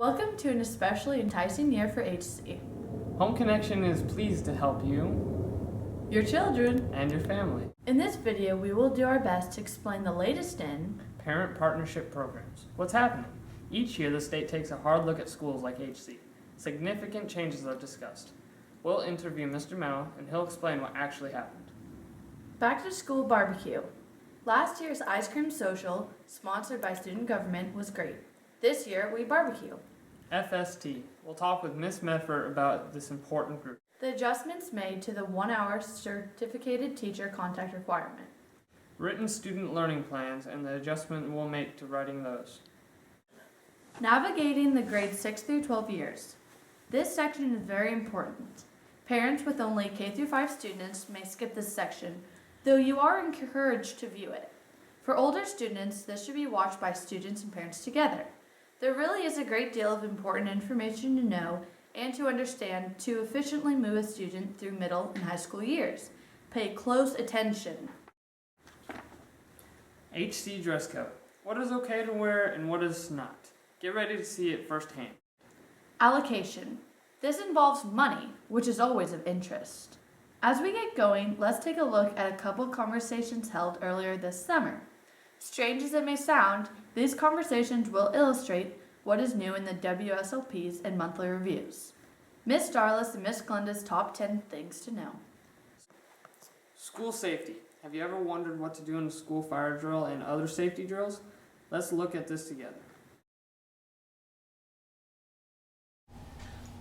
Welcome to an especially enticing year for HC. HomeConnection is pleased to help you, Your children. and your family. In this video, we will do our best to explain the latest in Parent partnership programs. What's happening? Each year, the state takes a hard look at schools like HC. Significant changes are discussed. We'll interview Mr. Mao, and he'll explain what actually happened. Back to School Barbecue. Last year's ice cream social, sponsored by student government, was great. This year, we barbecue. FST. We'll talk with Miss Medford about this important group. The adjustments made to the 1-hour certificated teacher contact requirement. Written student learning plans and the adjustment we'll make to writing those. Navigating the grades 6 through 12 years. This section is very important. Parents with only K through 5 students may skip this section, though you are encouraged to view it. For older students, this should be watched by students and parents together. There really is a great deal of important information to know and to understand to efficiently move a student through middle and high school years. Pay close attention. HC dress code. What is okay to wear and what is not? Get ready to see it firsthand. Allocation. This involves money, which is always of interest. As we get going, let's take a look at a couple conversations held earlier this summer. Strange as it may sound, these conversations will illustrate what is new in the WSLPs and monthly reviews. Miss Darlis and Miss Glenda's top 10 things to know. School safety. Have you ever wondered what to do in a school fire drill and other safety drills? Let's look at this together.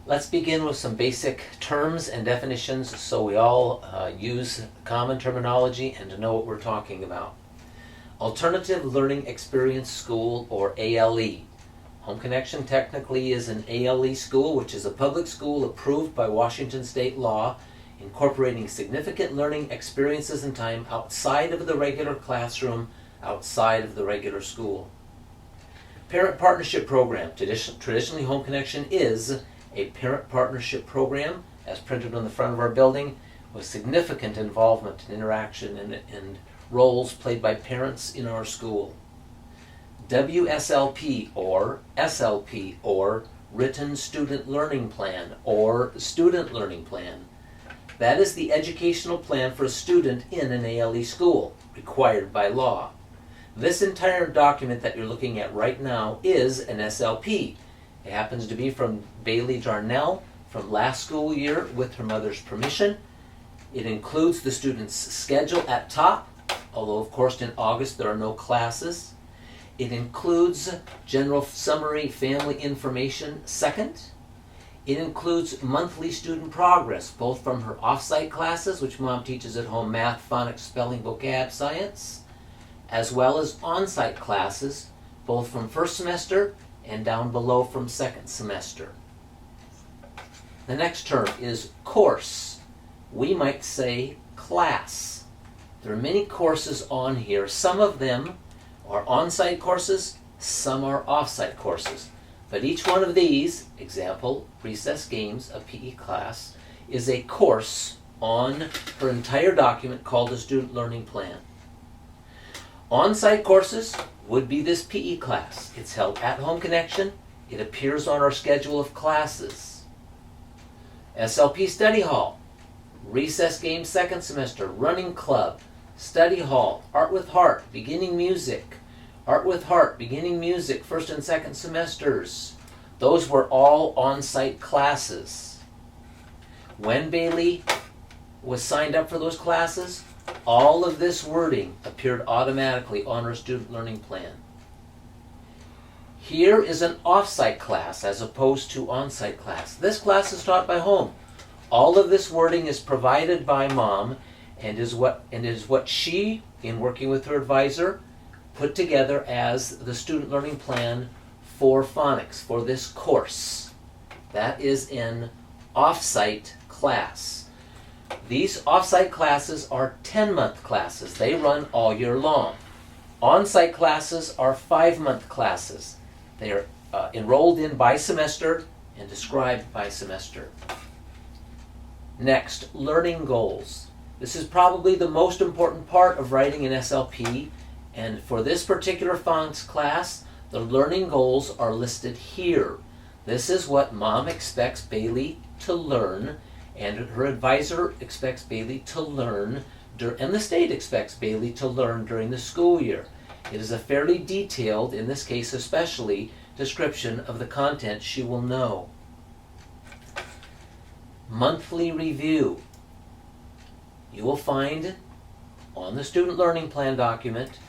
Let's begin with some basic terms and definitions so we all use common terminology and to know what we're talking about. Alternative Learning Experience School, or ALE. HomeConnection technically is an ALE school, which is a public school approved by Washington state law, incorporating significant learning experiences and time outside of the regular classroom, outside of the regular school. Parent Partnership Program. Traditionally, HomeConnection is a parent partnership program, as printed on the front of our building, with significant involvement and interaction and roles played by parents in our school. WSLP, or SLP, or Written Student Learning Plan, or Student Learning Plan. That is the educational plan for a student in an ALE school, required by law. This entire document that you're looking at right now is an SLP. It happens to be from Bailey Darnell from last school year with her mother's permission. It includes the student's schedule at top, although of course in August there are no classes. It includes general summary family information second. It includes monthly student progress, both from her off-site classes, which Mom teaches at home, math, phonics, spelling, vocab, science, as well as on-site classes, both from first semester and down below from second semester. The next term is course. We might say class. There are many courses on here. Some of them are on-site courses, some are off-site courses. But each one of these, example, recess games, a PE class, is a course on her entire document called a student learning plan. On-site courses would be this PE class. It's held at HomeConnection. It appears on our schedule of classes. SLP Study Hall, recess games second semester, running club, study hall, art with heart, beginning music, art with heart, beginning music, first and second semesters. Those were all on-site classes. When Bailey was signed up for those classes, all of this wording appeared automatically on her student learning plan. Here is an off-site class as opposed to on-site class. This class is taught by home. All of this wording is provided by Mom and is what she, in working with her advisor, put together as the student learning plan for phonics, for this course. That is an off-site class. These off-site classes are 10-month classes. They run all year long. On-site classes are 5-month classes. They are enrolled in by semester and described by semester. Next, learning goals. This is probably the most important part of writing an SLP, and for this particular phonics class, the learning goals are listed here. This is what Mom expects Bailey to learn, and her advisor expects Bailey to learn, and the state expects Bailey to learn during the school year. It is a fairly detailed, in this case especially, description of the content she will know. Monthly review. You will find on the student learning plan document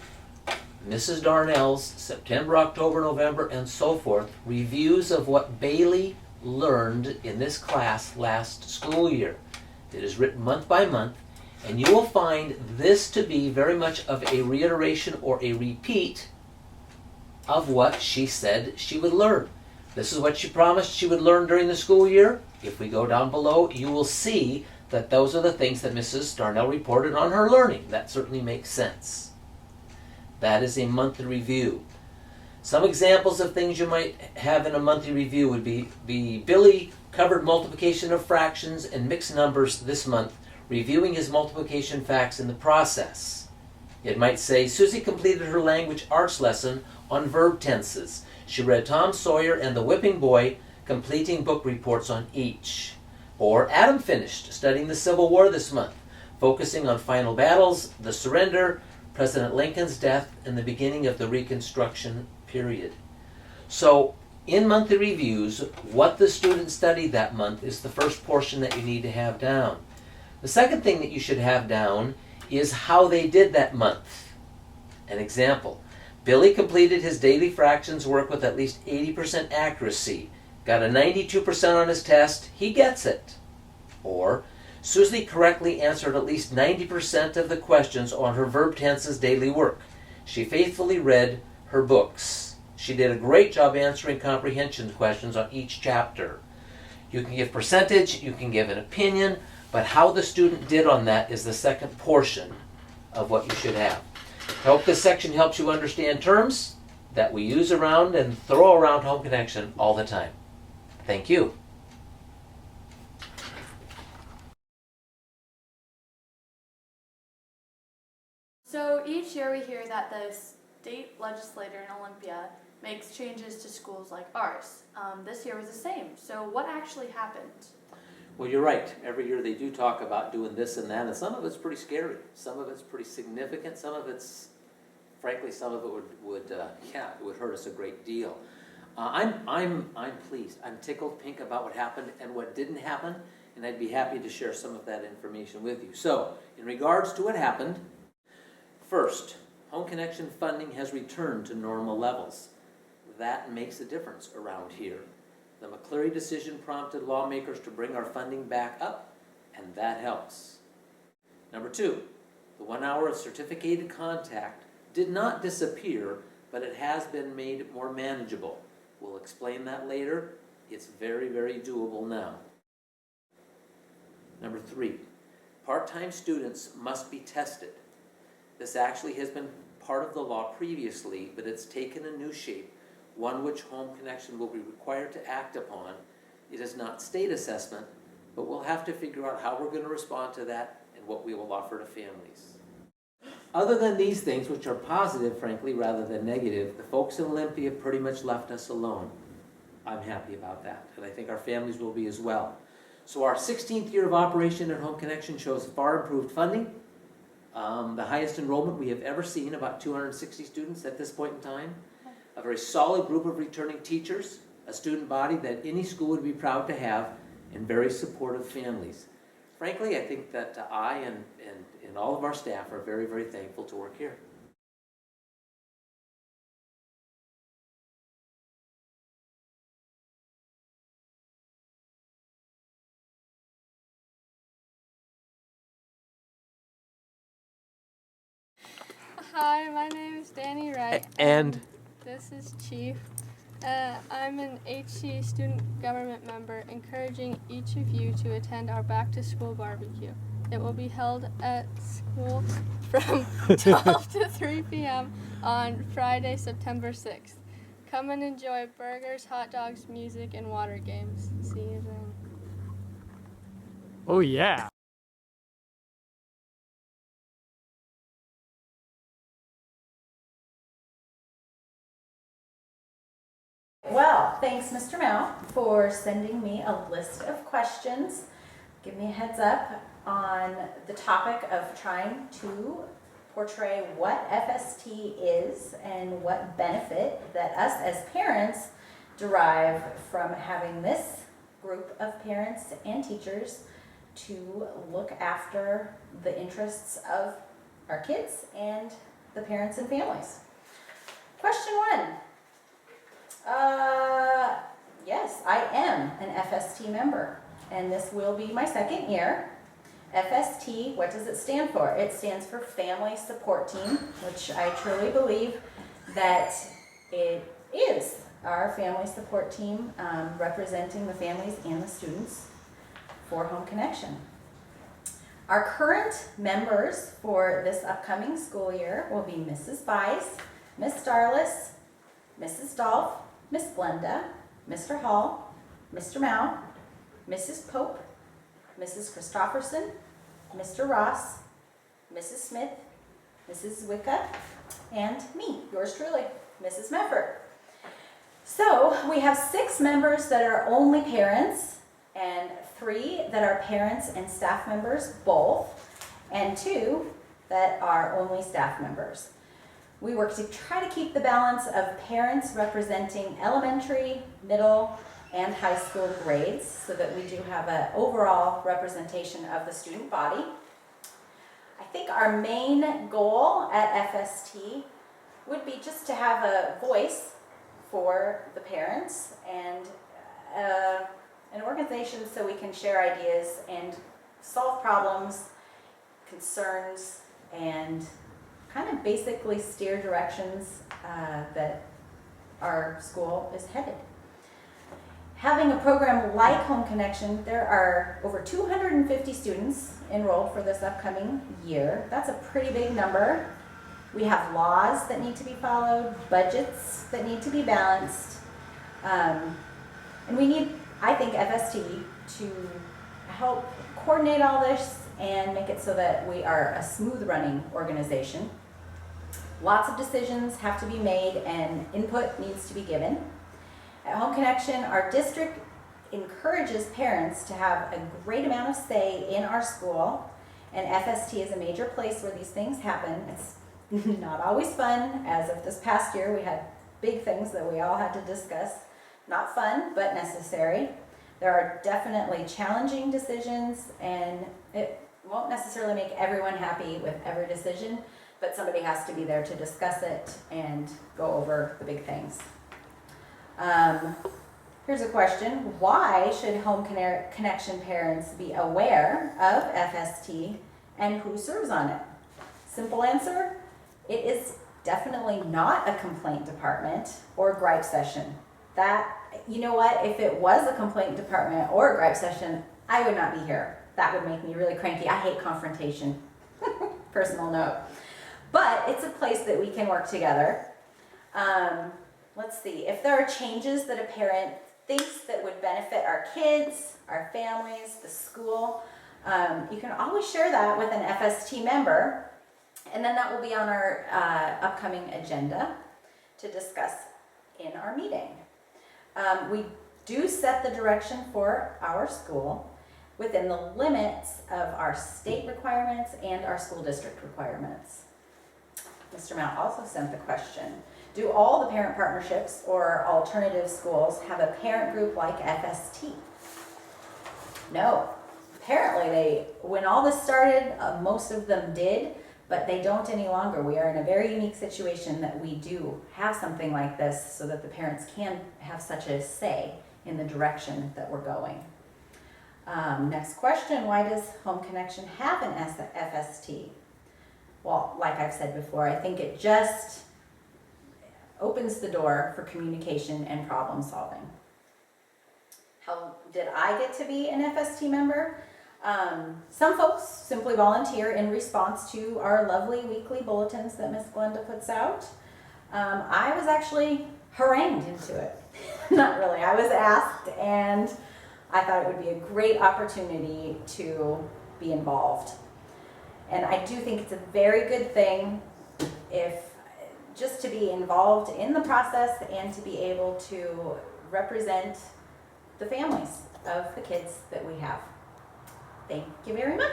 Mrs. Darnell's September, October, November, and so forth, reviews of what Bailey learned in this class last school year. It is written month by month, and you will find this to be very much of a reiteration or a repeat of what she said she would learn. This is what she promised she would learn during the school year. If we go down below, you will see that those are the things that Mrs. Darnell reported on her learning. That certainly makes sense. That is a monthly review. Some examples of things you might have in a monthly review would be Billy covered multiplication of fractions and mixed numbers this month, reviewing his multiplication facts in the process. It might say, Susie completed her language arts lesson on verb tenses. She read Tom Sawyer and the Whipping Boy, completing book reports on each. Or Adam finished studying the Civil War this month, focusing on final battles, the surrender, President Lincoln's death, and the beginning of the Reconstruction period. So, in monthly reviews, what the student studied that month is the first portion that you need to have down. The second thing that you should have down is how they did that month. An example, Billy completed his daily fractions work with at least 80% accuracy. Got a 92% on his test, he gets it. Or, Susie correctly answered at least 90% of the questions on her verb tenses daily work. She faithfully read her books. She did a great job answering comprehension questions on each chapter. You can give percentage, you can give an opinion, but how the student did on that is the second portion of what you should have. I hope this section helps you understand terms that we use around and throw around HomeConnection all the time. Thank you. So each year we hear that the state legislature in Olympia makes changes to schools like ours. This year was the same. So what actually happened? Well, you're right. Every year they do talk about doing this and that, and some of it's pretty scary. Some of it's pretty significant. Some of it's, frankly, some of it would hurt us a great deal. I'm pleased. I'm tickled pink about what happened and what didn't happen, and I'd be happy to share some of that information with you. So, in regards to what happened, first, HomeConnection funding has returned to normal levels. That makes a difference around here. The McCleary decision prompted lawmakers to bring our funding back up, and that helps. Number two, the 1 hour of certificated contact did not disappear, but it has been made more manageable. We'll explain that later. It's very, very doable now. Number three, part-time students must be tested. This actually has been part of the law previously, but it's taken a new shape, one which HomeConnection will be required to act upon. It is not state assessment, but we'll have to figure out how we're going to respond to that and what we will offer to families. Other than these things, which are positive, frankly, rather than negative, the folks in Olympia pretty much left us alone. I'm happy about that, and I think our families will be as well. So our 16th year of operation at HomeConnection shows far improved funding, the highest enrollment we have ever seen, about 260 students at this point in time, a very solid group of returning teachers, a student body that any school would be proud to have, and very supportive families. Frankly, I think that I and all of our staff are very, very thankful to work here. Hi, my name is Danny Wright. And This is Chief. I'm an HC student government member, encouraging each of you to attend our back to school barbecue. It will be held at school from 12 to 3 p.m. on Friday, September 6th. Come and enjoy burgers, hot dogs, music, and water games. See you then. Oh yeah. Well, thanks, Mr. Mao, for sending me a list of questions. Give me a heads up on the topic of trying to portray what FST is and what benefit that us as parents derive from having this group of parents and teachers to look after the interests of our kids and the parents and families. Question 1. Yes, I am an FST member, and this will be my second year. FST, what does it stand for? It stands for Family Support Team, which I truly believe that it is our family support team representing the families and the students for HomeConnection. Our current members for this upcoming school year will be Mrs. Bice, Miss Starless, Mrs. Dolph, Miss Glenda, Mr. Hall, Mr. Mao, Mrs. Pope, Mrs. Christofferson, Mr. Ross, Mrs. Smith, Mrs. Wicca, and me, yours truly, Mrs. Mefford. So we have 6 members that are only parents, and 3 that are parents and staff members both, and 2 that are only staff members. We work to try to keep the balance of parents representing elementary, middle, and high school grades so that we do have an overall representation of the student body. I think our main goal at FST would be just to have a voice for the parents and an organization so we can share ideas and solve problems, concerns, and kind of basically steer directions that our school is headed. Having a program like HomeConnection, there are over 250 students enrolled for this upcoming year. That's a pretty big number. We have laws that need to be followed, budgets that need to be balanced, and we need, I think, FST to help coordinate all this and make it so that we are a smooth running organization. Lots of decisions have to be made and input needs to be given. At HomeConnection, our district encourages parents to have a great amount of say in our school, and FST is a major place where these things happen. It's not always fun. As of this past year, we had big things that we all had to discuss. Not fun, but necessary. There are definitely challenging decisions, and it won't necessarily make everyone happy with every decision, but somebody has to be there to discuss it and go over the big things. Here's a question. Why should HomeConnection parents be aware of FST and who serves on it? Simple answer, it is definitely not a complaint department or gripe session. That, you know what, if it was a complaint department or a gripe session, I would not be here. That would make me really cranky. I hate confrontation. Personal note. But it's a place that we can work together. Let's see, if there are changes that a parent thinks that would benefit our kids, our families, the school, you can always share that with an FST member, and then that will be on our upcoming agenda to discuss in our meeting. We do set the direction for our school within the limits of our state requirements and our school district requirements. Mr. Mount also sent the question, do all the parent partnerships or alternative schools have a parent group like FST? No. Apparently when all this started, most of them did, but they don't any longer. We are in a very unique situation that we do have something like this so that the parents can have such a say in the direction that we're going. Next question, why does HomeConnection have an FST? Well, like I've said before, I think it just opens the door for communication and problem solving. How did I get to be an FST member? Some folks simply volunteer in response to our lovely weekly bulletins that Miss Glenda puts out. I was actually harangued into it. Not really, I was asked, and I thought it would be a great opportunity to be involved. And I do think it's a very good thing if just to be involved in the process and to be able to represent the families of the kids that we have. Thank you very much.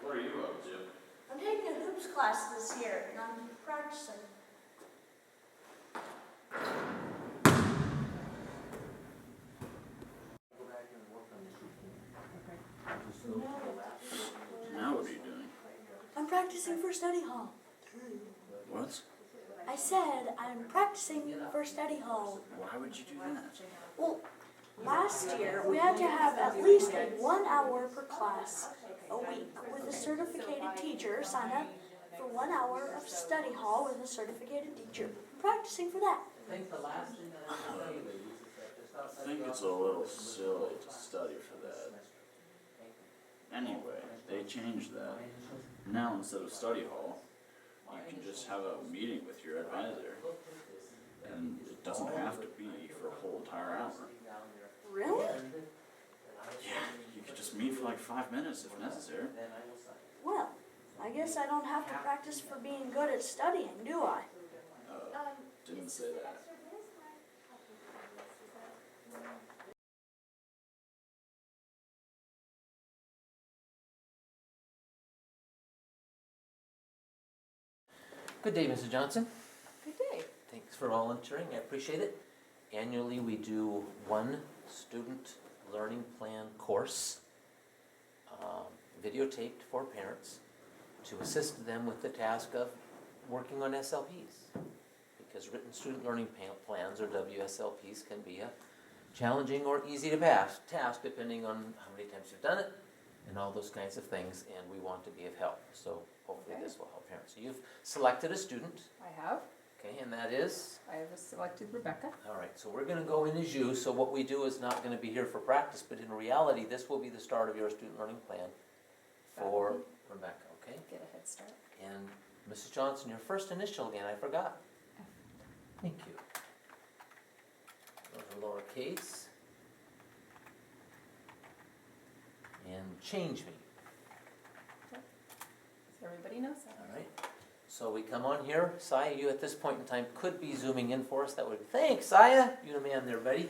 What are you up to? I'm taking a hoops class this year, and I'm practicing. Now what are you doing? I'm practicing for study hall. What? I said I'm practicing for study hall. Why would you do that? Well, last year we had to have at least 1 hour per class a week with a certificated teacher sign up for 1 hour of study hall with a certificated teacher. I'm practicing for that. I think it's a little silly to study for that. Anyway, they changed that. Now instead of study hall, you can just have a meeting with your advisor. And it doesn't have to be for a whole entire hour. Really? Yeah, you could just meet for like 5 minutes if necessary. Well, I guess I don't have to practice for being good at studying, do I? Didn't say that. Good day, Mrs. Johnson. Good day. Thanks for volunteering, I appreciate it. Annually, we do one student learning plan course, videotaped for parents to assist them with the task of working on SLPs. Because written student learning plans, or WSLPs, can be a challenging or easy to pass task depending on how many times you've done it and all those kinds of things, and we want to be of help. So hopefully this will help parents. So you've selected a student, I have. okay, and that is? I have selected Rebecca. All right, so we're going to go in as you. So what we do is not going to be here for practice, but in reality, this will be the start of your student learning plan for Rebecca, okay? Get a head start. And Mrs. Johnson, your first initial again, I forgot. Thank you. Those are lowercase. And change me, So everybody knows that. all right? So we come on here. Saya, you at this point in time could be zooming in for us. That would, thanks, Saya. You the man there, buddy.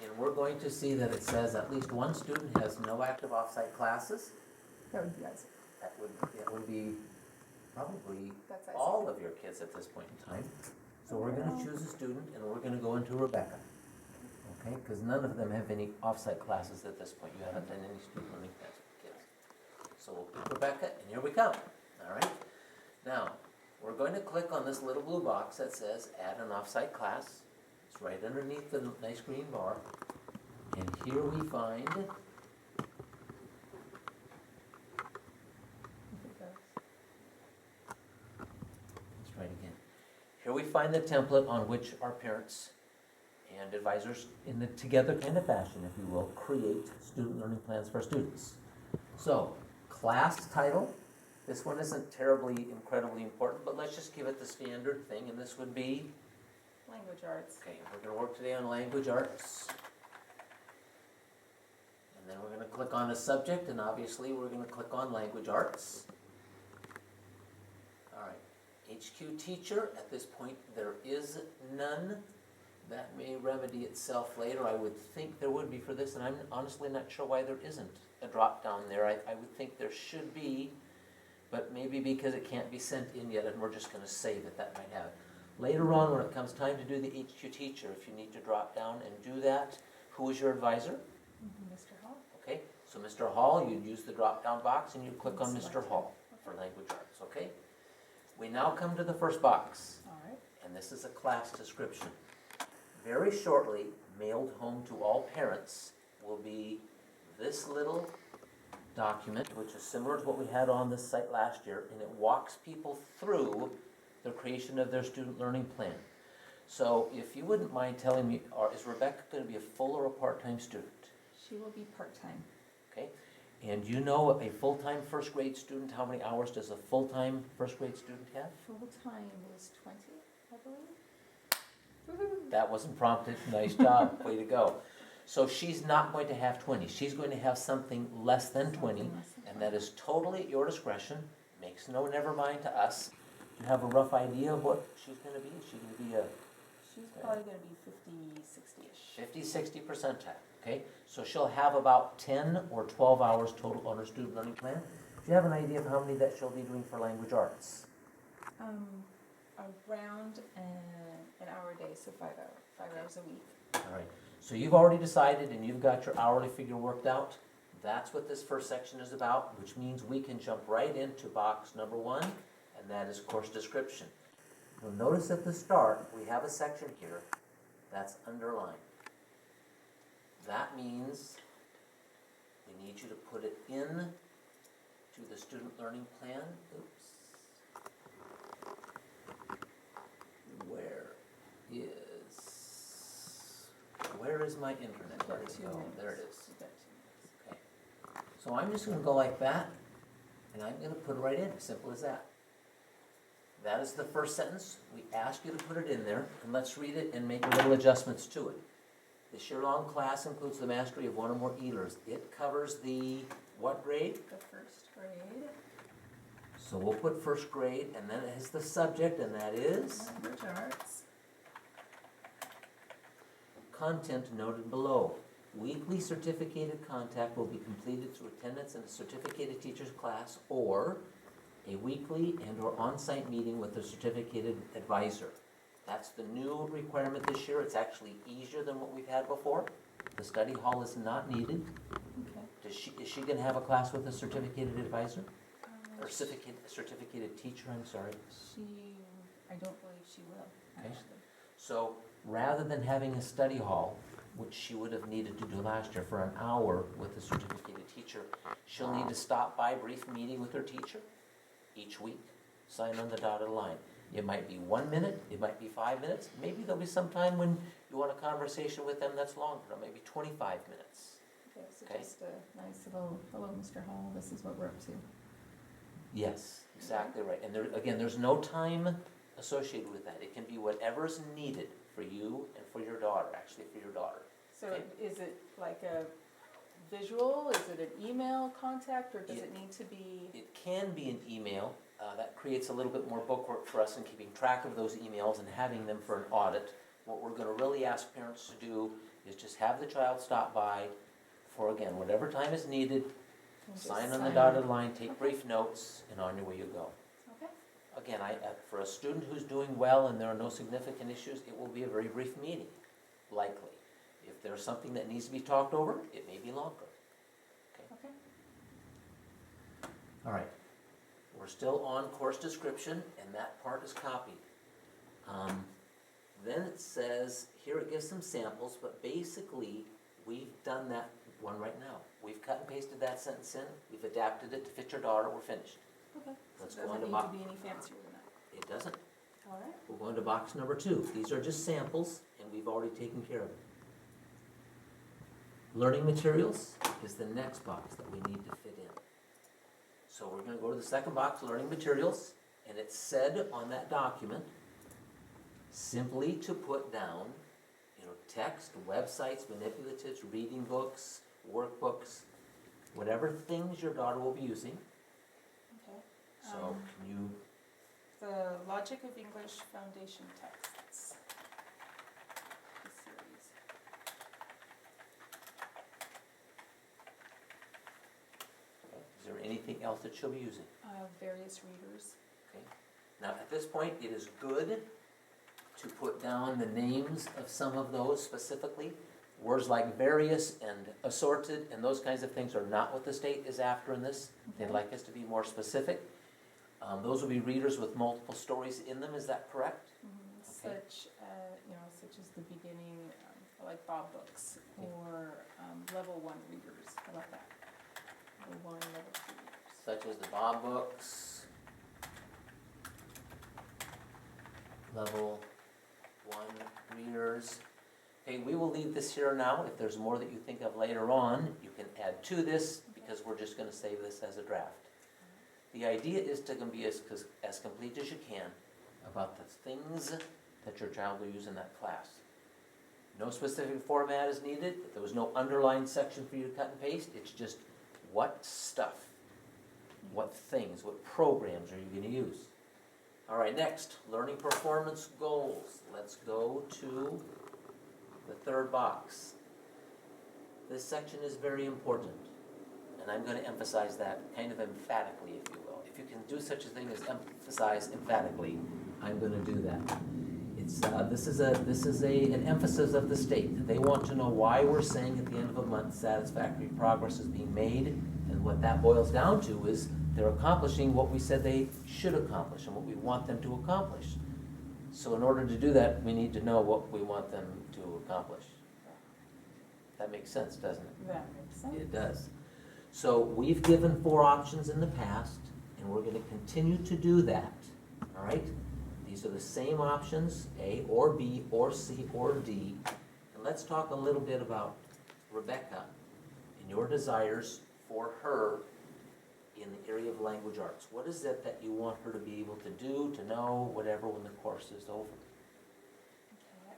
And we're going to see that it says at least one student has no active offsite classes. That would be Isaac. That would be probably That's Isaac. all of your kids at this point in time. So we're going to choose a student and we're going to go into Rebecca. Okay, because none of them have any offsite classes at this point. You haven't done any student learning plans with kids. So we'll pick Rebecca, and here we come. All right. Now, we're going to click on this little blue box that says add an offsite class. It's right underneath the nice green bar. And here we find let's try it again. Here we find the template on which our parents and advisors, in the together kind of fashion, if you will, create student learning plans for students. So, class title. This one isn't terribly, incredibly important, but let's just give it the standard thing, and this would be, Language arts. okay, we're going to work today on language arts. And then we're going to click on a subject, and obviously we're going to click on language arts. All right, HQ teacher, at this point there is none. That may remedy itself later. I would think there would be for this, and I'm honestly not sure why there isn't a drop down there. I would think there should be, but maybe because it can't be sent in yet and we're just going to save it, that might have it. Later on, when it comes time to do the HQ teacher, if you need to drop down and do that, who is your advisor? Mr. Hall. Okay, so Mr. Hall, you'd use the drop down box and you click on Mr. Hall for language arts, okay? We now come to the first box, All right. and this is a class description. Very shortly, mailed home to all parents will be this little document, which is similar to what we had on this site last year, and it walks people through the creation of their student learning plan. So if you wouldn't mind telling me, is Rebecca going to be a full or a part-time student? She will be part-time. Okay, and you know a full-time first grade student, how many hours does a full-time first grade student have? Full-time is 20, I believe. That wasn't prompted, nice job, way to go. So she's not going to have 20. She's going to have something less than 20, and that is totally at your discretion. Makes no never mind to us. Do you have a rough idea of what she's going to be? Is she going to be a She's probably gonna be 50, 60-ish. 50, 60 percentile? Okay, so she'll have about 10 or 12 hours total on her student learning plan. Do you have an idea of how many that she'll be doing for language arts? Around an hour a day, so 5 hours a week. All right, so you've already decided and you've got your hourly figure worked out. That's what this first section is about, which means we can jump right into box number 1, and that is course description. You'll notice at the start, we have a section here that's underlined. That means we need you to put it in to the student learning plan. Oops. Where is my internet? Where did it go? There it is. Okay. So I'm just going to go like that, and I'm going to put it right in. Simple as that. That is the first sentence. We ask you to put it in there, and let's read it and make little adjustments to it. This year-long class includes the mastery of one or more ELers. It covers the what grade? The first grade. So we'll put first grade, and then it has the subject, and that is Language arts. content noted below. Weekly certificated contact will be completed through attendance in a certificated teacher's class or a weekly and or on-site meeting with a certificated advisor. That's the new requirement this year. It's actually easier than what we've had before. The study hall is not needed. Okay. Is she going to have a class with a certificated advisor? Or certificated teacher, I'm sorry. I don't believe she will, Okay. actually. So rather than having a study hall, which she would have needed to do last year for an hour with a certificated teacher, she'll need to stop by, brief meeting with her teacher each week, sign on the dotted line. It might be 1 minute, it might be 5 minutes, maybe there'll be some time when you want a conversation with them that's longer, maybe 25 minutes. Okay, so Okay. just a nice little, hello, Mr. Hall, this is what we're up to. Yes, exactly right. And there, again, there's no time associated with that. It can be whatever's needed for you and for your daughter, actually for your daughter. So Okay. is it like a visual, is it an email contact, or does it need to be? It can be an email. That creates a little bit more bookwork for us in keeping track of those emails and having them for an audit. What we're going to really ask parents to do is just have the child stop by for, again, whatever time is needed, and just sign on the sign dotted line, take brief notes, and on your way you go. Okay. Again, for a student who's doing well and there are no significant issues, it will be a very brief meeting, likely. If there's something that needs to be talked over, it may be longer. Okay. All right. We're still on course description, and that part is copied. Then it says, here it gives some samples, but basically, we've done that one right now. We've cut and pasted that sentence in, we've adapted it to fit your daughter, we're finished. Okay. Let's So go on it to doesn't need to be any fancier than that. It doesn't. All right. We're going to box number 2. These are just samples, and we've already taken care of it. Learning materials is the next box that we need to fit in. So we're going to go to the second box, learning materials, and it said on that document simply to put down, text, websites, manipulatives, reading books, workbooks, whatever things your daughter will be using. Okay. So can you, The Logic of English Foundation Texts. The series. is there anything else that she'll be using? Various readers. Okay. Now, at this point, it is good to put down the names of some of those specifically. Words like various and assorted and those kinds of things are not what the state is after in this. They'd like us to be more specific. Those will be readers with multiple stories in them, is that correct? Okay. Such as the beginning, like Bob books, or level 1 readers. How about that? Level 1, level 2 readers. Such as the Bob books, level 1 readers. Okay, we will leave this here now. If there's more that you think of later on, you can add to this because we're just going to save this as a draft. The idea is to be as complete as you can about the things that your child will use in that class. No specific format is needed. There was no underlined section for you to cut and paste. It's just what stuff, what things, what programs are you going to use? All right, next, learning performance goals. Let's go to the third box. This section is very important, and I'm going to emphasize that kind of emphatically, if you will. If you can do such a thing as emphasize emphatically, I'm going to do that. This is an emphasis of the state. They want to know why we're saying at the end of a month satisfactory progress is being made, and what that boils down to is they're accomplishing what we said they should accomplish and what we want them to accomplish. So in order to do that, we need to know what we want them to accomplish. That makes sense, doesn't it? That makes sense. It does. So we've given 4 options in the past, and we're going to continue to do that. All right? These are the same options, A or B or C or D. And let's talk a little bit about Rebecca and your desires for her in the area of language arts. What is it that you want her to be able to do, to know, whatever, when the course is over? Okay,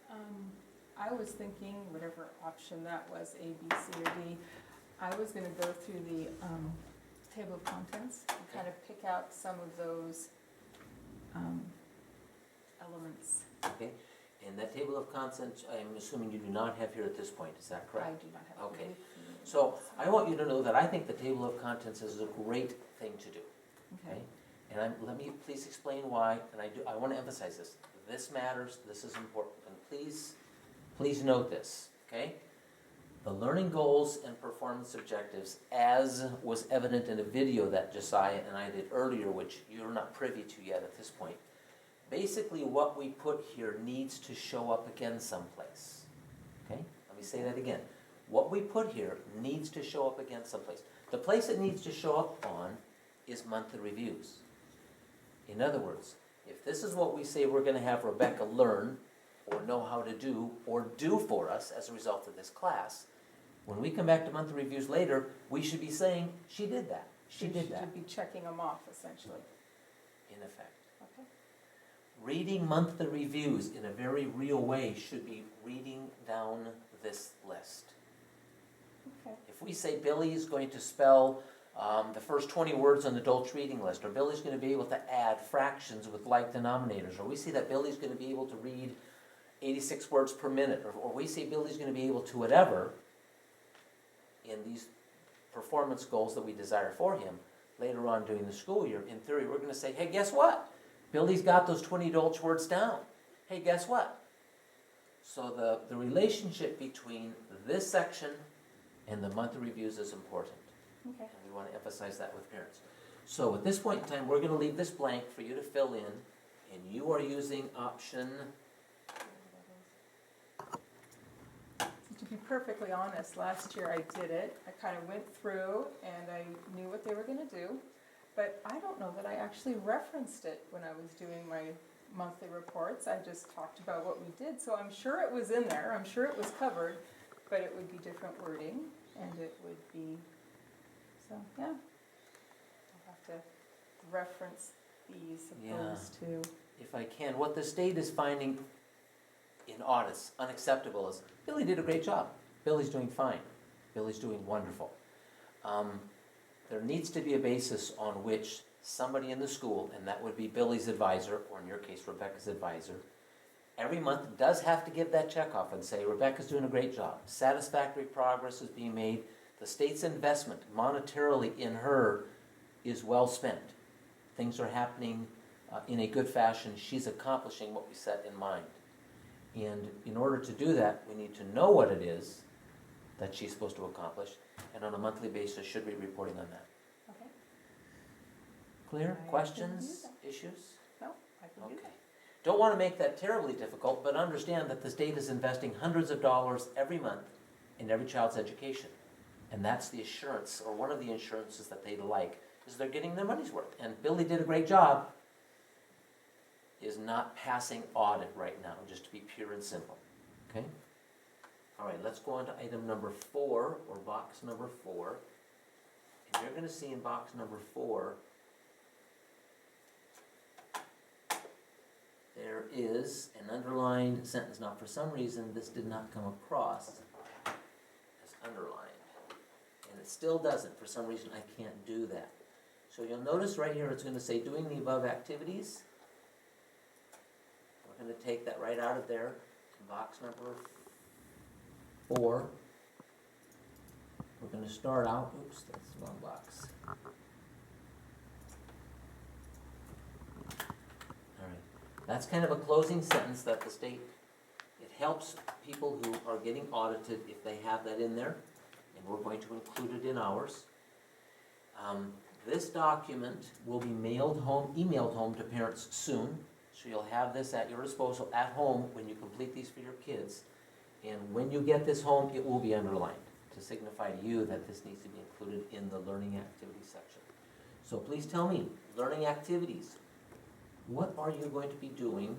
I was thinking whatever option that was, A, B, C, or D, I was gonna go through the table of contents and kind of pick out some of those elements. Okay? And that table of contents, I'm assuming you do not have here at this point, is that correct? I do not have. Okay. to So I want you to know that I think the table of contents is a great thing to do. Okay. And let me please explain why, and I want to emphasize this. This matters, this is important, and please note this, okay? The learning goals and performance objectives, as was evident in a video that Josiah and I did earlier, which you're not privy to yet at this point, basically what we put here needs to show up again someplace, okay? Let me say that again. What we put here needs to show up again someplace. The place it needs to show up on is monthly reviews. In other words, if this is what we say we're going to have Rebecca learn or know how to do or do for us as a result of this class, when we come back to monthly reviews later, we should be saying, she did that, she did that, Should be checking them off, essentially. in effect. Okay. Reading monthly reviews in a very real way should be reading down this list. Okay. If we say Billy is going to spell the first 20 words on the Dolch reading list, or Billy's going to be able to add fractions with like denominators, or we see that Billy's going to be able to read 86 words per minute, or we see Billy's going to be able to whatever in these performance goals that we desire for him later on during the school year, in theory, we're going to say, hey, guess what? Billy's got those 20 Dolch words down. Hey, guess what? So the relationship between this section and the monthly reviews is important. Okay. And we want to emphasize that with parents. So at this point in time, we're going to leave this blank for you to fill in, and you are using option. To be perfectly honest, last year I did it. I kind of went through and I knew what they were going to do, but I don't know that I actually referenced it when I was doing my monthly reports. I just talked about what we did, so I'm sure it was in there. I'm sure it was covered, but it would be different wording, and it would be, so yeah. I'll have to reference these opposed to. If I can, what the state is finding in audits unacceptable is Billy did a great job. Billy's doing fine. Billy's doing wonderful. There needs to be a basis on which somebody in the school, and that would be Billy's advisor, or in your case, Rebecca's advisor, every month does have to give that check off and say, Rebecca's doing a great job. Satisfactory progress is being made. The state's investment monetarily in her is well spent. Things are happening in a good fashion. She's accomplishing what we set in mind. And in order to do that, we need to know what it is that she's supposed to accomplish, and on a monthly basis, should be reporting on that. Okay. Clear? I can do Questions? that. Issues? No, I can do Okay. that. Don't want to make that terribly difficult, but understand that the state is investing hundreds of dollars every month in every child's education. And that's the assurance, or one of the assurances that they like, is they're getting their money's worth. And Billy did a great job, is not passing audit right now, just to be pure and simple. Okay? All right, let's go on to item number 4, or box number 4. And you're going to see in box number 4 there is an underlined sentence. Now, for some reason, this did not come across as underlined. And it still doesn't. For some reason, I can't do that. So you'll notice right here, it's going to say doing the above activities. We're going to take that right out of there. Box number 4. We're going to start out, oops, that's the wrong box. All right, that's kind of a closing sentence that the state, it helps people who are getting audited if they have that in there, and we're going to include it in ours. This document will be emailed home to parents soon, so you'll have this at your disposal at home when you complete these for your kids. And when you get this home, it will be underlined to signify to you that this needs to be included in the learning activities section. So please tell me, learning activities, what are you going to be doing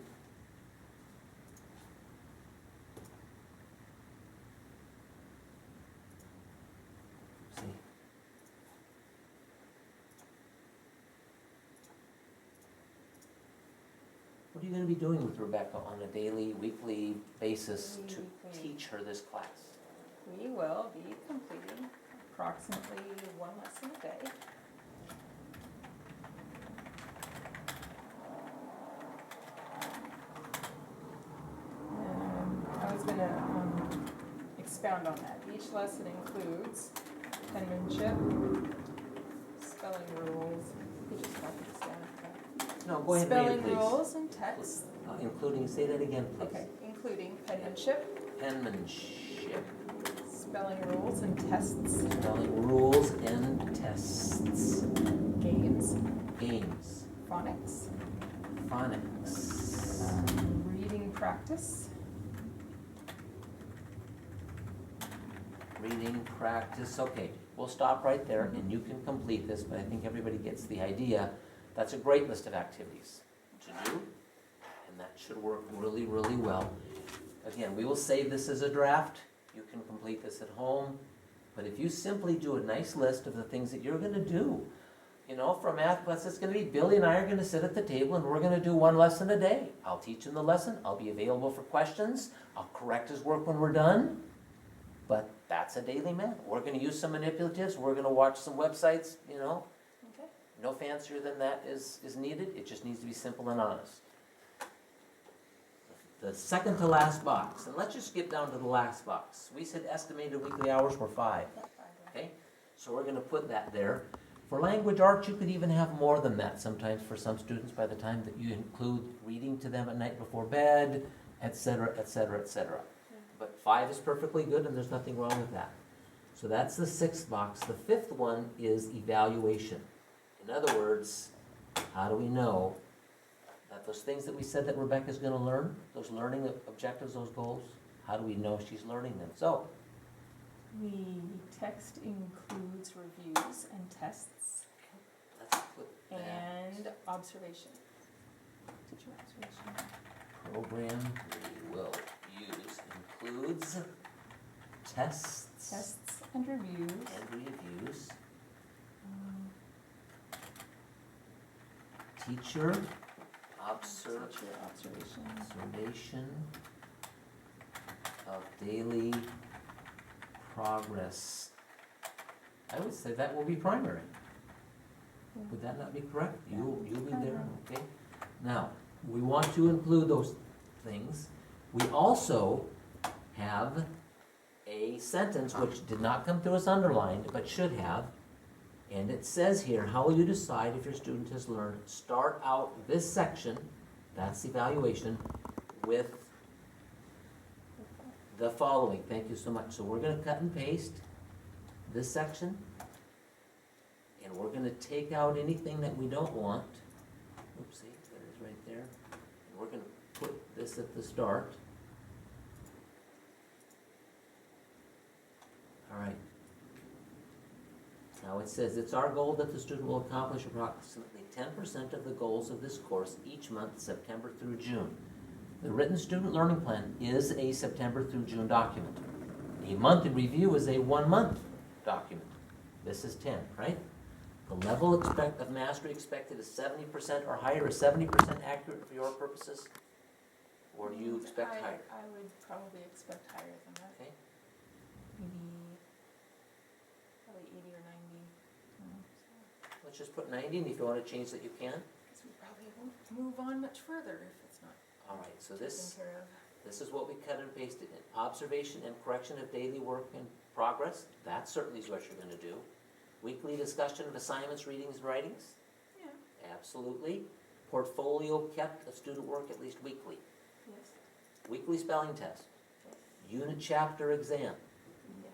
What are you going to be doing with Rebecca on a daily, weekly basis to teach her this class? We will be completing approximately 1 lesson a day. And I was going to expound on that. Each lesson includes penmanship, spelling rules. You just copy this down. No, go ahead and read it, Spelling please. rules and text. Including, say that again, please. Okay, including penmanship, Penmanship, spelling rules and tests, spelling rules and tests, games, games, phonics, phonics, reading practice, reading practice. Okay, we'll stop right there and you can complete this, but I think everybody gets the idea. That's a great list of activities to do, and that should work really, really well. Again, we will save this as a draft. You can complete this at home, but if you simply do a nice list of the things that you're going to do, you know, for a math class, it's going to be Billy and I are going to sit at the table and we're going to do 1 lesson a day. I'll teach him the lesson. I'll be available for questions. I'll correct his work when we're done, but that's a daily math. We're going to use some manipulatives. We're going to watch some websites, you know. No fancier than that is needed. It just needs to be simple and honest. The second to last box, and let's just skip down to the last box. We said estimated weekly hours were 5. Okay, so we're going to put that there. For language arts, you could even have more than that sometimes for some students by the time that you include reading to them at night before bed, etc., etc., etc. But 5 is perfectly good, and there's nothing wrong with that. So that's the 6th box. The 5th one is evaluation. In other words, how do we know that those things that we said that Rebecca's going to learn, those learning objectives, those goals, how do we know she's learning them? So, the text includes reviews and tests let's put that and observation. Teacher observation. program we will use includes tests Tests and reviews. and reviews, teacher Teacher observation. observation of daily progress. I would say that will be primary. Would that not be correct? You'll be there, okay? Now, we want to include those things. We also have a sentence which did not come through as underlined, but should have. And it says here, how will you decide if your student has learned? Start out this section, that's evaluation, with the following. Thank you so much. So we're going to cut and paste this section, and we're going to take out anything that we don't want. Oopsie, that is right there. And we're going to put this at the start. All right. Now it says, it's our goal that the student will accomplish approximately 10% of the goals of this course each month, September through June. The written student learning plan is a September through June document. A month in review is a 1-month document. This is 10, right? The level of mastery expected is 70% or higher. Is 70% accurate for your purposes? Or do you expect higher? I would probably expect higher than that. Okay. Maybe, probably 80 or 90. Let's just put 90, and if you want to change that, you can. Because we probably won't move on much further if it's not All right, so taken this care of. is what we cut and pasted in. Observation and correction of daily work in progress. That certainly is what you're going to do. Weekly discussion of assignments, readings, and writings. Yeah, Absolutely. Portfolio kept of student work at least weekly. yes, Weekly spelling test. Unit chapter exam. yes.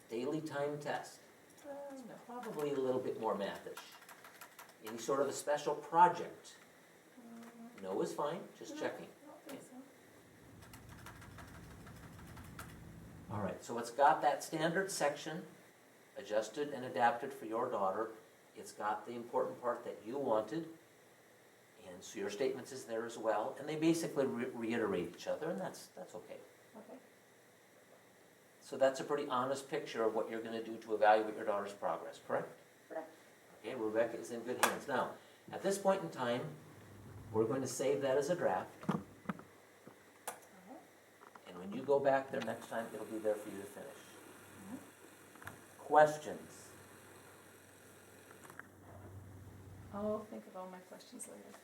Daily time test. No. Probably a little bit more mathish. Any sort of a special project? No is fine, just No. checking. I don't think so. All right, so it's got that standard section, adjusted and adapted for your daughter. It's got the important part that you wanted, and so your statements is there as well. And they basically reiterate each other, and that's okay. Okay. So that's a pretty honest picture of what you're going to do to evaluate your daughter's progress, correct? Correct. Okay, Rebecca is in good hands. Now, at this point in time, we're going to save that as a draft. And when you go back there next time, it'll be there for you to finish. Questions? I'll think of all my questions later.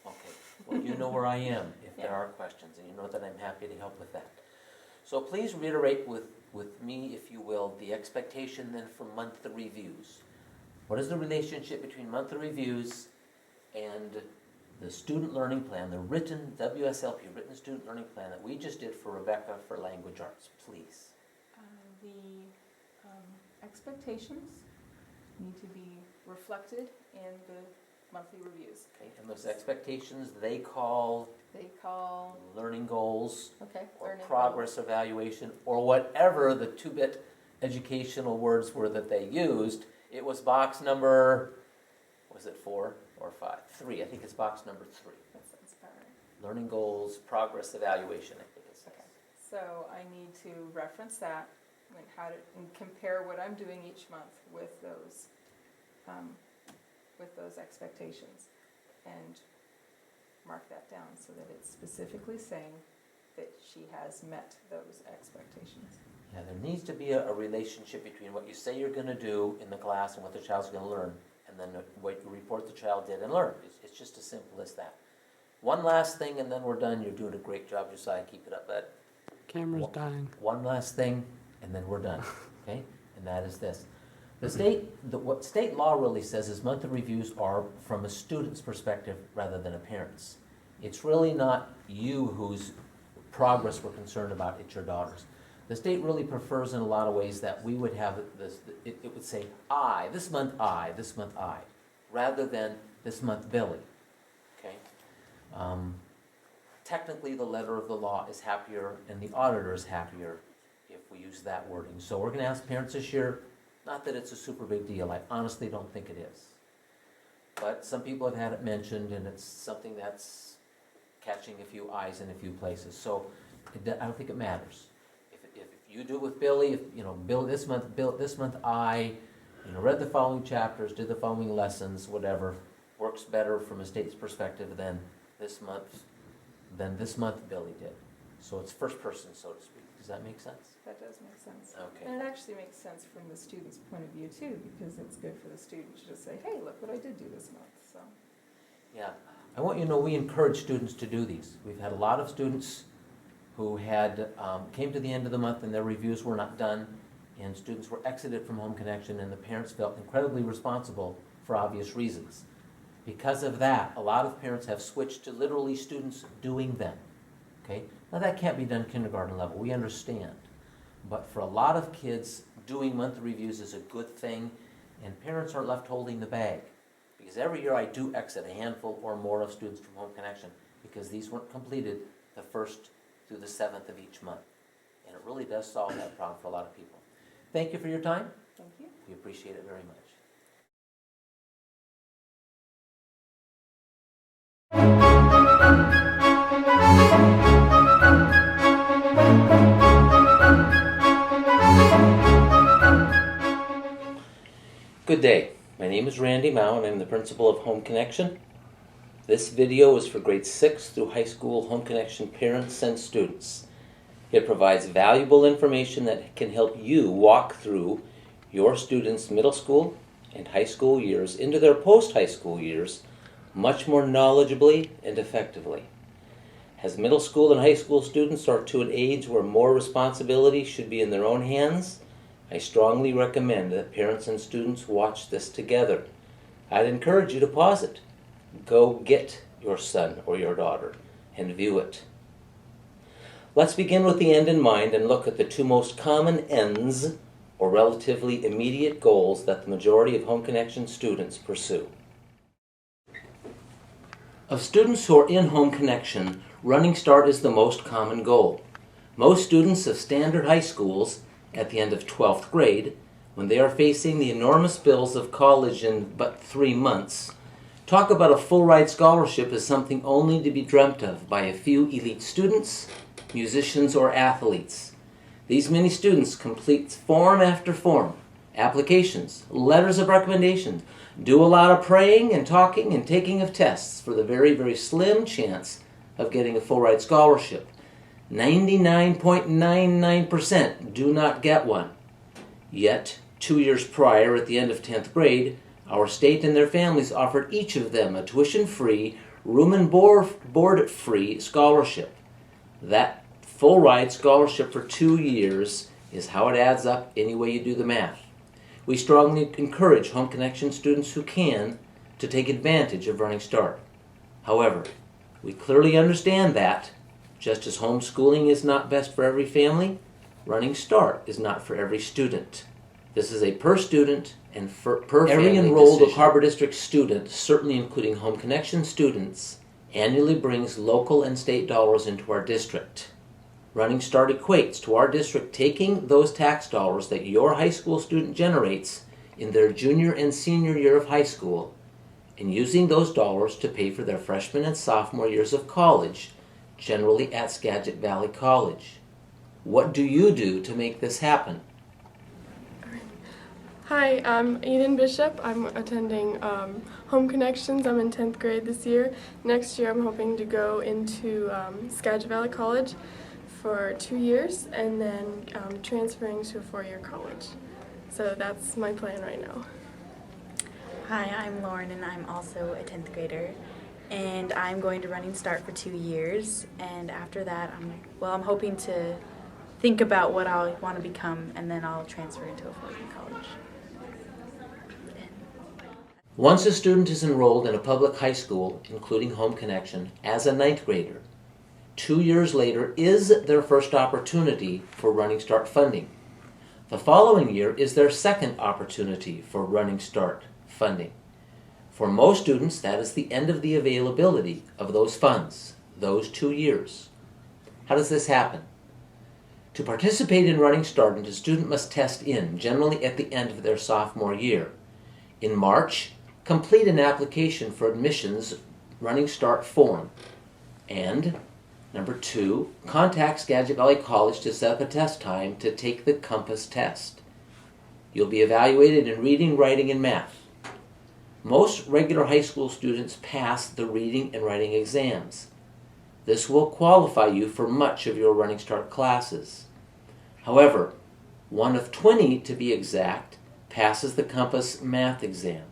Okay, well, you know where I am if there are questions, and you know that I'm happy to help with that. So please reiterate with me, if you will, the expectation then for monthly reviews. What is the relationship between monthly reviews and the student learning plan, the written WSLP, written student learning plan that we just did for Rebecca for language arts, please? The expectations need to be reflected in the monthly reviews. Okay, and those expectations they call They call, learning goals okay, or learning progress evaluation or whatever the 2-bit educational words were that they used. It was box number, was it 4 or 5? 3, I think it's box number 3. That sounds about right. Learning goals, progress evaluation, I think it says. Okay. So I need to reference that and and compare what I'm doing each month with those expectations, and mark that down so that it's specifically saying that she has met those expectations. Yeah, there needs to be a relationship between what you say you're going to do in the class and what the child's going to learn, and then what you report the child did and learned. It's just as simple as that. One last thing, and then we're done. You're doing a great job, Josiah. Keep it up, bud. Camera's dying. One last thing, and then we're done. Okay? And that is this. What state law really says is monthly reviews are from a student's perspective rather than a parent's. It's really not you whose progress we're concerned about, it's your daughter's. The state really prefers in a lot of ways that we would have this, it would say this month I, rather than this month Billy. Okay? Technically the letter of the law is happier and the auditor is happier if we use that wording. So we're going to ask parents this year, not that it's a super big deal, I honestly don't think it is. But some people have had it mentioned and it's something that's catching a few eyes in a few places. So I don't think it matters. If you do it with Billy, Bill this month I, read the following chapters, did the following lessons, whatever, works better from a state's perspective than this month Billy did. So it's first person, so to speak. Does that make sense? That does make sense. Okay. And it actually makes sense from the student's point of view too, because it's good for the student to just say, hey, look what I did do this month, so. Yeah, I want you to know we encourage students to do these. We've had a lot of students who had came to the end of the month and their reviews were not done, and students were exited from HomeConnection, and the parents felt incredibly responsible for obvious reasons. Because of that, a lot of parents have switched to literally students doing them. Okay? Now that can't be done kindergarten level, we understand. But for a lot of kids, doing monthly reviews is a good thing, and parents aren't left holding the bag. Because every year I do exit a handful or more of students from HomeConnection because these weren't completed the 1st through the 7th of each month. And it really does solve that problem for a lot of people. Thank you for your time. Thank you. We appreciate it very much. Good day. My name is Randy Mao, and I'm the principal of HomeConnection. This video is for grade 6 through high school HomeConnection parents and students. It provides valuable information that can help you walk through your students' middle school and high school years into their post-high school years much more knowledgeably and effectively. As middle school and high school students are to an age where more responsibility should be in their own hands, I strongly recommend that parents and students watch this together. I'd encourage you to pause it. Go get your son or your daughter and view it. Let's begin with the end in mind and look at the two most common ends or relatively immediate goals that the majority of HomeConnection students pursue. Of students who are in HomeConnection, Running Start is the most common goal. Most students of standard high schools at the end of 12th grade, when they are facing the enormous bills of college in but 3 months, talk about a full-ride scholarship as something only to be dreamt of by a few elite students, musicians, or athletes. These many students complete form after form, applications, letters of recommendation, do a lot of praying and talking and taking of tests for the very, very slim chance of getting a full-ride scholarship. 99.99% do not get one. Yet, 2 years prior, at the end of 10th grade, our state and their families offered each of them a tuition-free, room and board-free scholarship. That full-ride scholarship for 2 years is how it adds up any way you do the math. We strongly encourage HomeConnection students who can to take advantage of Running Start. However, we clearly understand that, just as homeschooling is not best for every family, Running Start is not for every student. This is a per student and per family every enrolled Harbor District student, certainly including HomeConnection students, annually brings local and state dollars into our district. Running Start equates to our district taking those tax dollars that your high school student generates in their junior and senior year of high school and using those dollars to pay for their freshman and sophomore years of college, generally at Skagit Valley College. What do you do to make this happen? Hi, I'm Eden Bishop. I'm attending HomeConnections. I'm in 10th grade this year. Next year I'm hoping to go into Skagit Valley College for 2 years and then transferring to a 4-year college. So that's my plan right now. Hi, I'm Lauren and I'm also a 10th grader. And I'm going to Running Start for 2 years. And after that, I'm hoping to think about what I want to become and then I'll transfer into a 4-year college. Once a student is enrolled in a public high school, including HomeConnection, as a 9th grader, 2 years later is their first opportunity for Running Start funding. The following year is their second opportunity for Running Start funding. For most students, that is the end of the availability of those funds, those 2 years. How does this happen? To participate in Running Start, a student must test in, generally at the end of their sophomore year. In March, complete an application for admissions Running Start form. And number 2, contact Skagit Valley College to set up a test time to take the Compass test. You'll be evaluated in reading, writing, and math. Most regular high school students pass the reading and writing exams. This will qualify you for much of your Running Start classes. However, 1 of 20 to be exact passes the Compass math exam.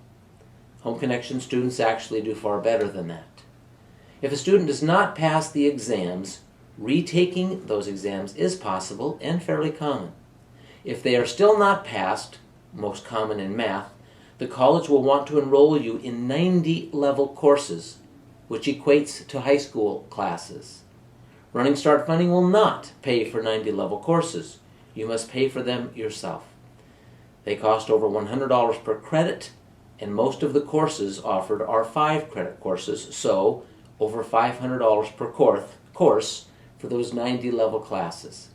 HomeConnection students actually do far better than that. If a student does not pass the exams, retaking those exams is possible and fairly common. If they are still not passed, most common in math, the college will want to enroll you in 90 level courses, which equates to high school classes. Running Start funding will not pay for 90 level courses. You must pay for them yourself. They cost over $100 per credit, and most of the courses offered are 5-credit courses, so over $500 per course for those 90 level classes.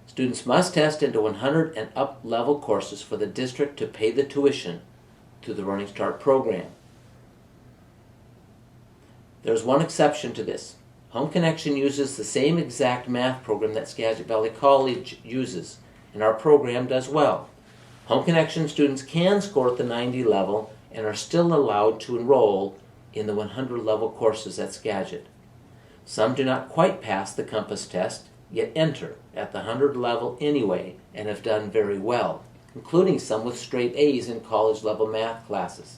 Students must test into 100 and up level courses for the district to pay the tuition through the Running Start program. There's one exception to this. HomeConnection uses the same exact math program that Skagit Valley College uses, and our program does well. HomeConnection students can score at the 90 level and are still allowed to enroll in the 100 level courses at Skagit. Some do not quite pass the Compass test, yet enter at the 100 level anyway and have done very well, including some with straight A's in college level math classes.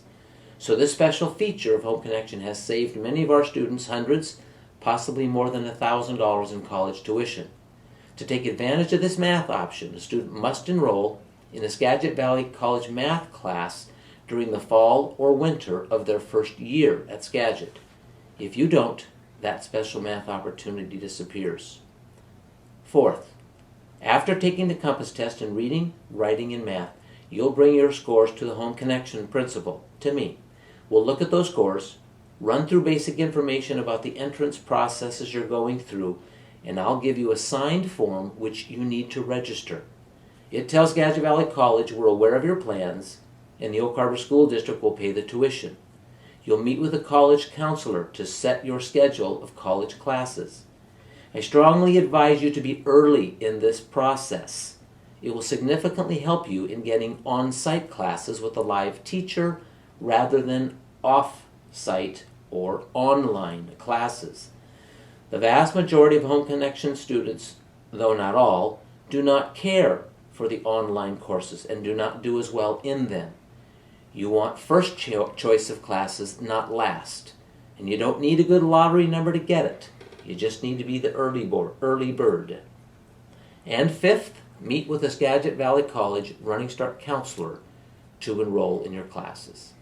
So this special feature of HomeConnection has saved many of our students hundreds, possibly more than $1,000 in college tuition. To take advantage of this math option, a student must enroll in a Skagit Valley College math class during the fall or winter of their first year at Skagit. If you don't, that special math opportunity disappears. Fourth, after taking the Compass test in reading, writing, and math, you'll bring your scores to the HomeConnection principal, to me. We'll look at those scores, run through basic information about the entrance processes you're going through, and I'll give you a signed form which you need to register. It tells Skagit Valley College we're aware of your plans, and the Oak Harbor School District will pay the tuition. You'll meet with a college counselor to set your schedule of college classes. I strongly advise you to be early in this process. It will significantly help you in getting on-site classes with a live teacher rather than off-site or online classes. The vast majority of HomeConnection students, though not all, do not care for the online courses and do not do as well in them. You want first choice of classes, not last. And you don't need a good lottery number to get it. You just need to be the early bird. And fifth, meet with a Skagit Valley College Running Start counselor to enroll in your classes.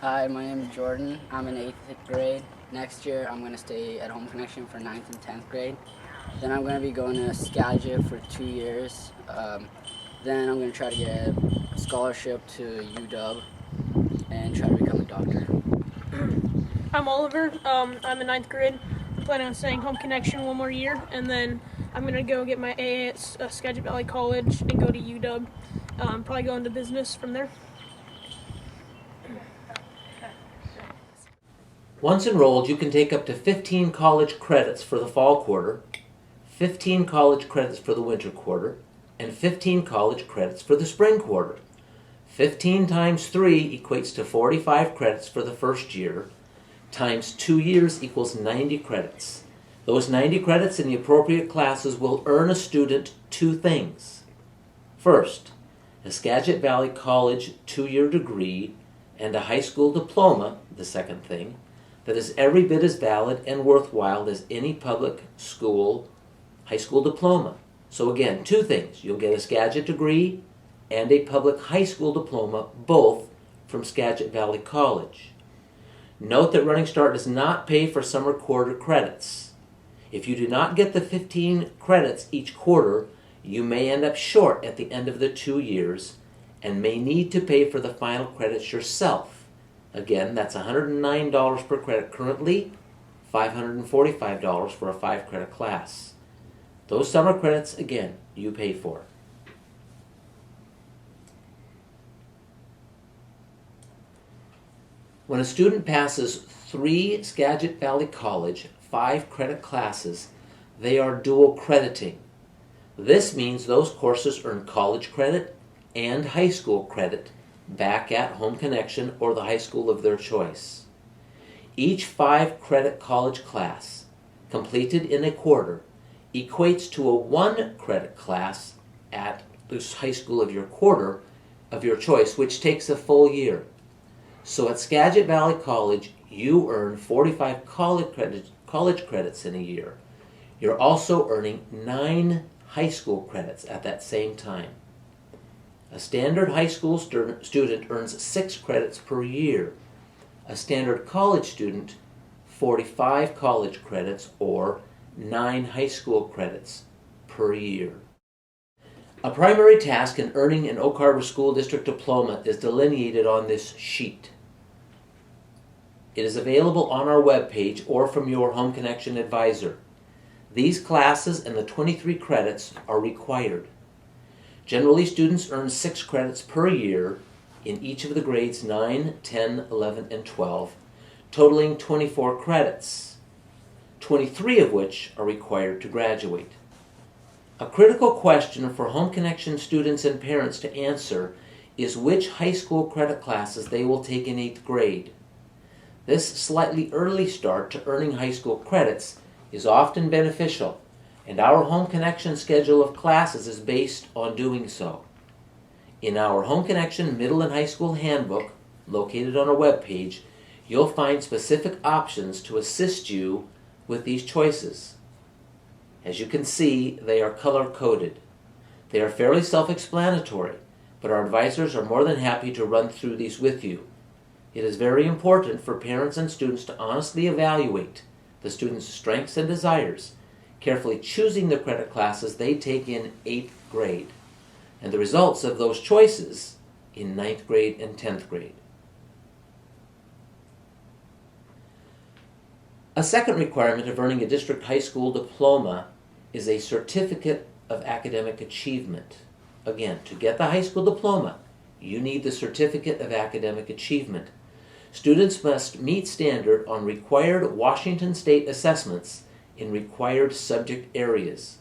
Hi, my name is Jordan. I'm in 8th grade. Next year, I'm going to stay at HomeConnection for 9th and 10th grade. Then I'm going to be going to Skagit for 2 years. Then I'm going to try to get a scholarship to UW and try to become a doctor. I'm Oliver. I'm in 9th grade. I'm planning on staying HomeConnection one more year, and then I'm going to go get my AA at Skagit Valley College and go to UW. Probably go into business from there. Once enrolled, you can take up to 15 college credits for the fall quarter, 15 college credits for the winter quarter, and 15 college credits for the spring quarter. 15 times 3 equates to 45 credits for the first year, times 2 years equals 90 credits. Those 90 credits in the appropriate classes will earn a student 2 things. First, a Skagit Valley College 2-year degree and a high school diploma, the second thing, that is every bit as valid and worthwhile as any public school high school diploma. So again, 2 things. You'll get a Skagit degree and a public high school diploma, both from Skagit Valley College. Note that Running Start does not pay for summer quarter credits. If you do not get the 15 credits each quarter, you may end up short at the end of the 2 years and may need to pay for the final credits yourself. Again, that's $109 per credit currently, $545 for a 5-credit class. Those summer credits, again, you pay for. When a student passes 3 Skagit Valley College 5-credit classes, they are dual crediting. This means those courses earn college credit and high school credit back at HomeConnection or the high school of their choice. Each 5-credit college class completed in a quarter equates to a 1-credit class at the high school of your quarter of your choice, which takes a full year. So at Skagit Valley College, you earn 45 college credits in a year. You're also earning 9 high school credits at that same time. A standard high school student earns 6 credits per year. A standard college student, 45 college credits or 9 high school credits per year. A primary task in earning an Oak Harbor School District diploma is delineated on this sheet. It is available on our webpage or from your HomeConnection advisor. These classes and the 23 credits are required. Generally, students earn 6 credits per year in each of the grades 9, 10, 11, and 12, totaling 24 credits. 23 of which are required to graduate. A critical question for HomeConnection students and parents to answer is which high school credit classes they will take in 8th grade. This slightly early start to earning high school credits is often beneficial, and our HomeConnection schedule of classes is based on doing so. In our HomeConnection Middle and High School Handbook, located on our webpage, you'll find specific options to assist you with these choices. As you can see, they are color-coded. They are fairly self-explanatory, but our advisors are more than happy to run through these with you. It is very important for parents and students to honestly evaluate the students' strengths and desires, carefully choosing the credit classes they take in 8th grade, and the results of those choices in 9th grade and 10th grade. A second requirement of earning a district high school diploma is a certificate of academic achievement. Again, to get the high school diploma, you need the certificate of academic achievement. Students must meet standard on required Washington State assessments in required subject areas.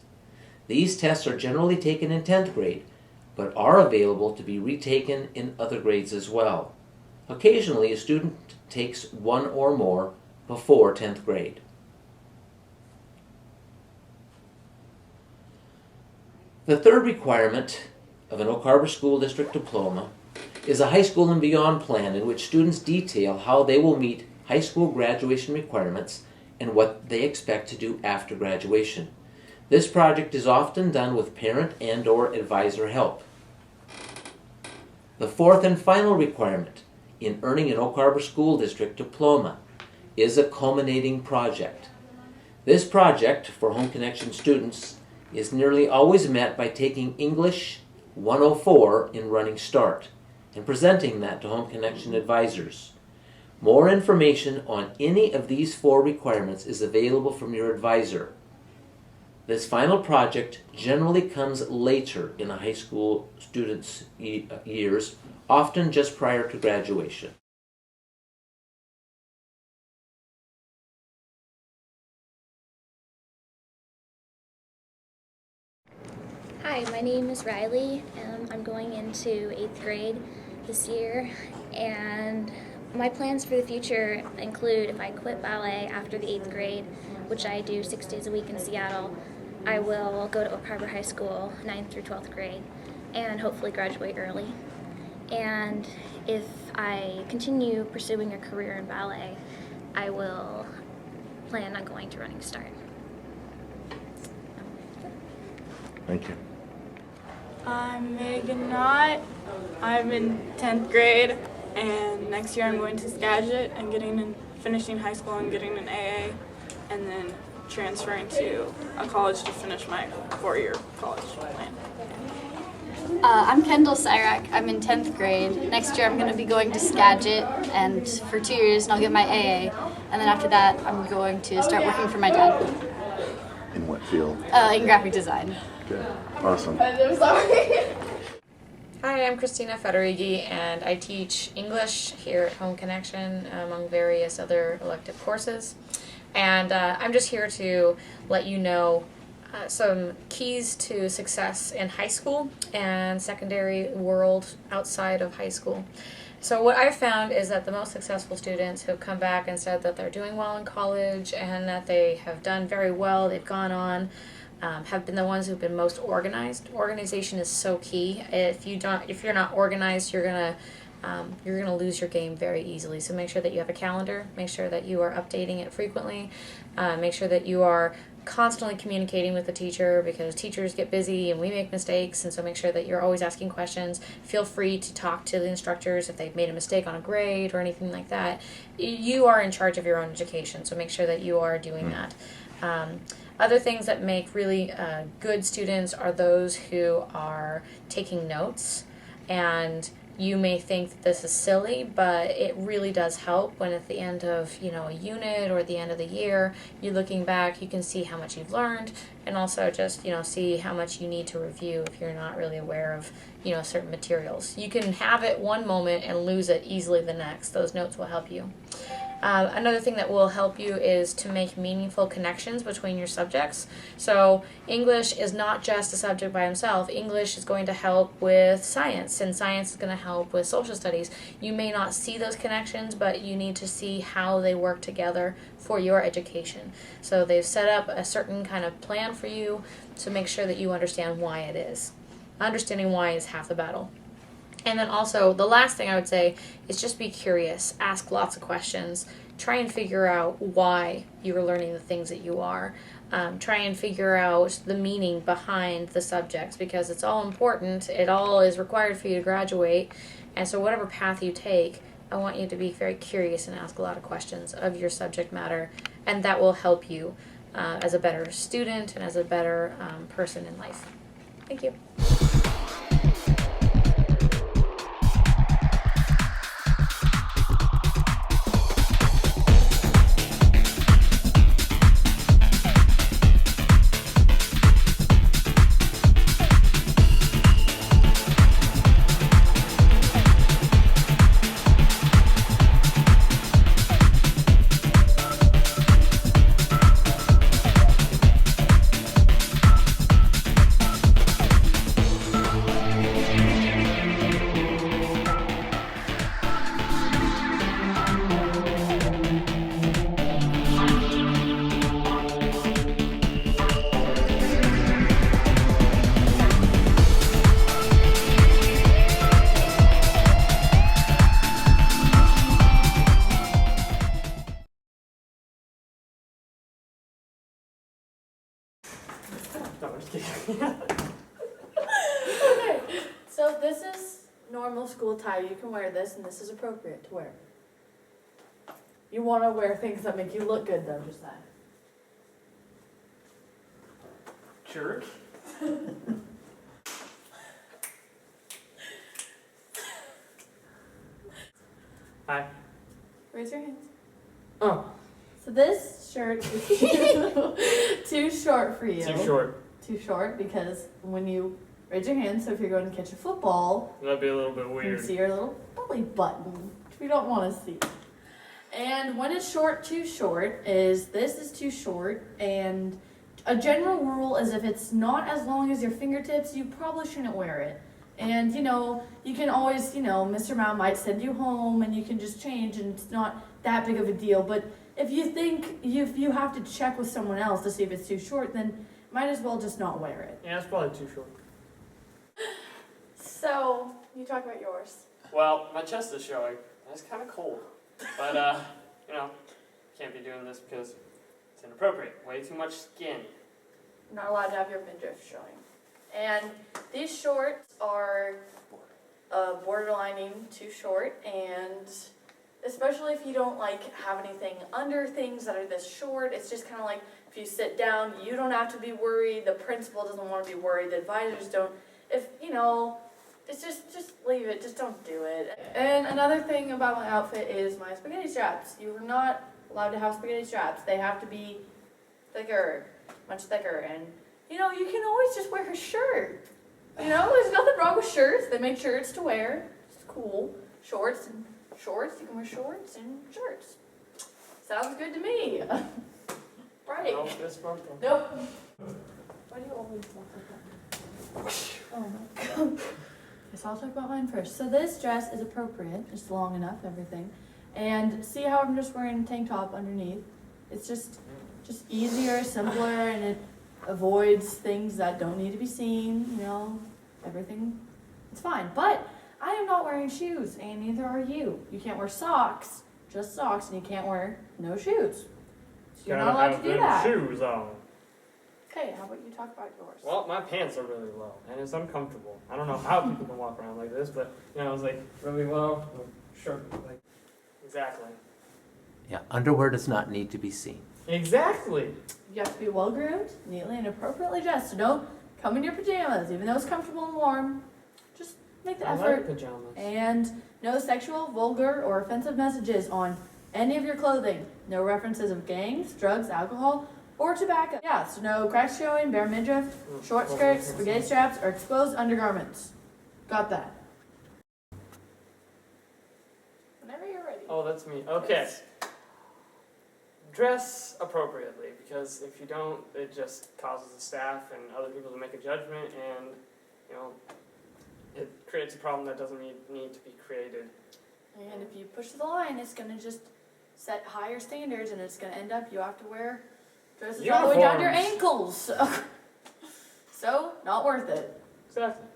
These tests are generally taken in 10th grade, but are available to be retaken in other grades as well. Occasionally, a student takes one or more before 10th grade. The third requirement of an Oak Harbor School District diploma is a high school and beyond plan in which students detail how they will meet high school graduation requirements and what they expect to do after graduation. This project is often done with parent and/or advisor help. The fourth and final requirement in earning an Oak Harbor School District diploma is a culminating project. This project for HomeConnection students is nearly always met by taking English 104 in Running Start and presenting that to HomeConnection advisors. More information on any of these 4 requirements is available from your advisor. This final project generally comes later in a high school student's years, often just prior to graduation. Hi, my name is Riley. I'm going into 8th grade this year, and my plans for the future include if I quit ballet after the 8th grade, which I do 6 days a week in Seattle, I will go to Oak Harbor High School 9th through 12th grade and hopefully graduate early. And if I continue pursuing a career in ballet, I will plan on going to Running Start. Thank you. I'm Megan Knott. I'm in 10th grade, and next year I'm going to Skagit and finishing high school and getting an AA, and then transferring to a college to finish my 4-year college plan. I'm Kendall Cyrack. I'm in 10th grade. Next year I'm going to be going to Skagit and for 2 years and I'll get my AA. And then after that I'm going to start working for my dad. In what field? In graphic design. Okay, awesome. I'm sorry. Hi, I'm Christina Federighi and I teach English here at HomeConnection among various other elective courses. And I'm just here to let you know some keys to success in high school and secondary world outside of high school. So what I've found is that the most successful students who have come back and said that they're doing well in college and that they have done very well, they've gone on, have been the ones who've been most organized. Organization is so key. If you're not organized, you're gonna lose your game very easily. So make sure that you have a calendar. Make sure that you are updating it frequently. Make sure that you are constantly communicating with the teacher because teachers get busy and we make mistakes, and so make sure that you're always asking questions. Feel free to talk to the instructors if they've made a mistake on a grade or anything like that. You are in charge of your own education, so make sure that you are doing that. Other things that make really good students are those who are taking notes, and you may think that this is silly, but it really does help when at the end of a unit or at the end of the year, you're looking back, you can see how much you've learned, and also just see how much you need to review if you're not really aware of certain materials. You can have it one moment and lose it easily the next. Those notes will help you. Another thing that will help you is to make meaningful connections between your subjects. So English is not just a subject by itself. English is going to help with science, and science is going to help with social studies. You may not see those connections, but you need to see how they work together for your education. So they've set up a certain kind of plan for you to make sure that you understand why it is. Understanding why is half the battle. And then also, the last thing I would say is just be curious. Ask lots of questions. Try and figure out why you are learning the things that you are. Try and figure out the meaning behind the subjects, because it's all important. It all is required for you to graduate. And so whatever path you take, I want you to be very curious and ask a lot of questions of your subject matter. And that will help you as a better student and as a better person in life. Thank you. No, I'm just kidding. Okay, so this is normal school tie. You can wear this, and this is appropriate to wear. You want to wear things that make you look good, though, just that. Jerk. Hi. Raise your hands. Oh. So this shirt is too short for you. Too short. Too short because when you raise your hand, so if you're going to catch a football, That'd be a little bit you weird. can see your little belly button, which we don't want to see. And when it's short, too short, is this is too short, and a general rule is if it's not as long as your fingertips, you probably shouldn't wear it. And, you know, you can always, you know, Mr. Mom might send you home and you can just change and it's not that big of a deal. But if you think if you have to check with someone else to see if it's too short, then might as well just not wear it. Yeah, it's probably too short. So, you talk about yours. Well, my chest is showing. It's kind of cold. But, you know, can't be doing this because it's inappropriate. Way too much skin. You're not allowed to have your midriff showing. And these shorts are borderlining too short, and especially if you don't like have anything under things that are this short, it's just kind of like if you sit down, you don't have to be worried, the principal doesn't want to be worried, the advisors don't. If, you know, it's just leave it, just don't do it. And another thing about my outfit is my spaghetti straps. You are not allowed to have spaghetti straps. They have to be thicker, much thicker, and you know, you can always just wear a shirt. You know, there's nothing wrong with shirts. They make shirts to wear. It's cool. Shorts and shorts. You can wear shorts and shirts. Sounds good to me. Right. Nope, this month. Nope. Why do you always walk like that? Oh my god. Guess I'll talk about mine first. So this dress is appropriate. It's long enough, everything. And see how I'm just wearing a tank top underneath? It's just easier, simpler, and it avoids things that don't need to be seen, you know, everything. It's fine. But I am not wearing shoes, and neither are you. You can't wear socks, just socks, and you can't wear no shoes. So you're not allowed to do that. Shoes on. Okay, how about you talk about yours? Well, my pants are really low, and it's uncomfortable. I don't know how people can walk around like this, but, you know, it's like really low, shirt, like, exactly. Yeah, underwear does not need to be seen. Exactly. You have to be well-groomed, neatly and appropriately dressed. So don't come in your pajamas, even though it's comfortable and warm. Just make the effort. like pajamas. And no sexual, vulgar, or offensive messages on any of your clothing. No references of gangs, drugs, alcohol, or tobacco. Yeah, so no cracks showing, bare midriff, short skirts, spaghetti straps, or exposed undergarments. Got that. Whenever you're ready. Oh, that's me. Okay. dress appropriately, because if you don't, it just causes the staff and other people to make a judgment, and it creates a problem that doesn't need to be created. And if you push the line, it's going to just set higher standards, and it's going to end up you have to wear dresses all the way down to your ankles. So, not worth it. Exactly.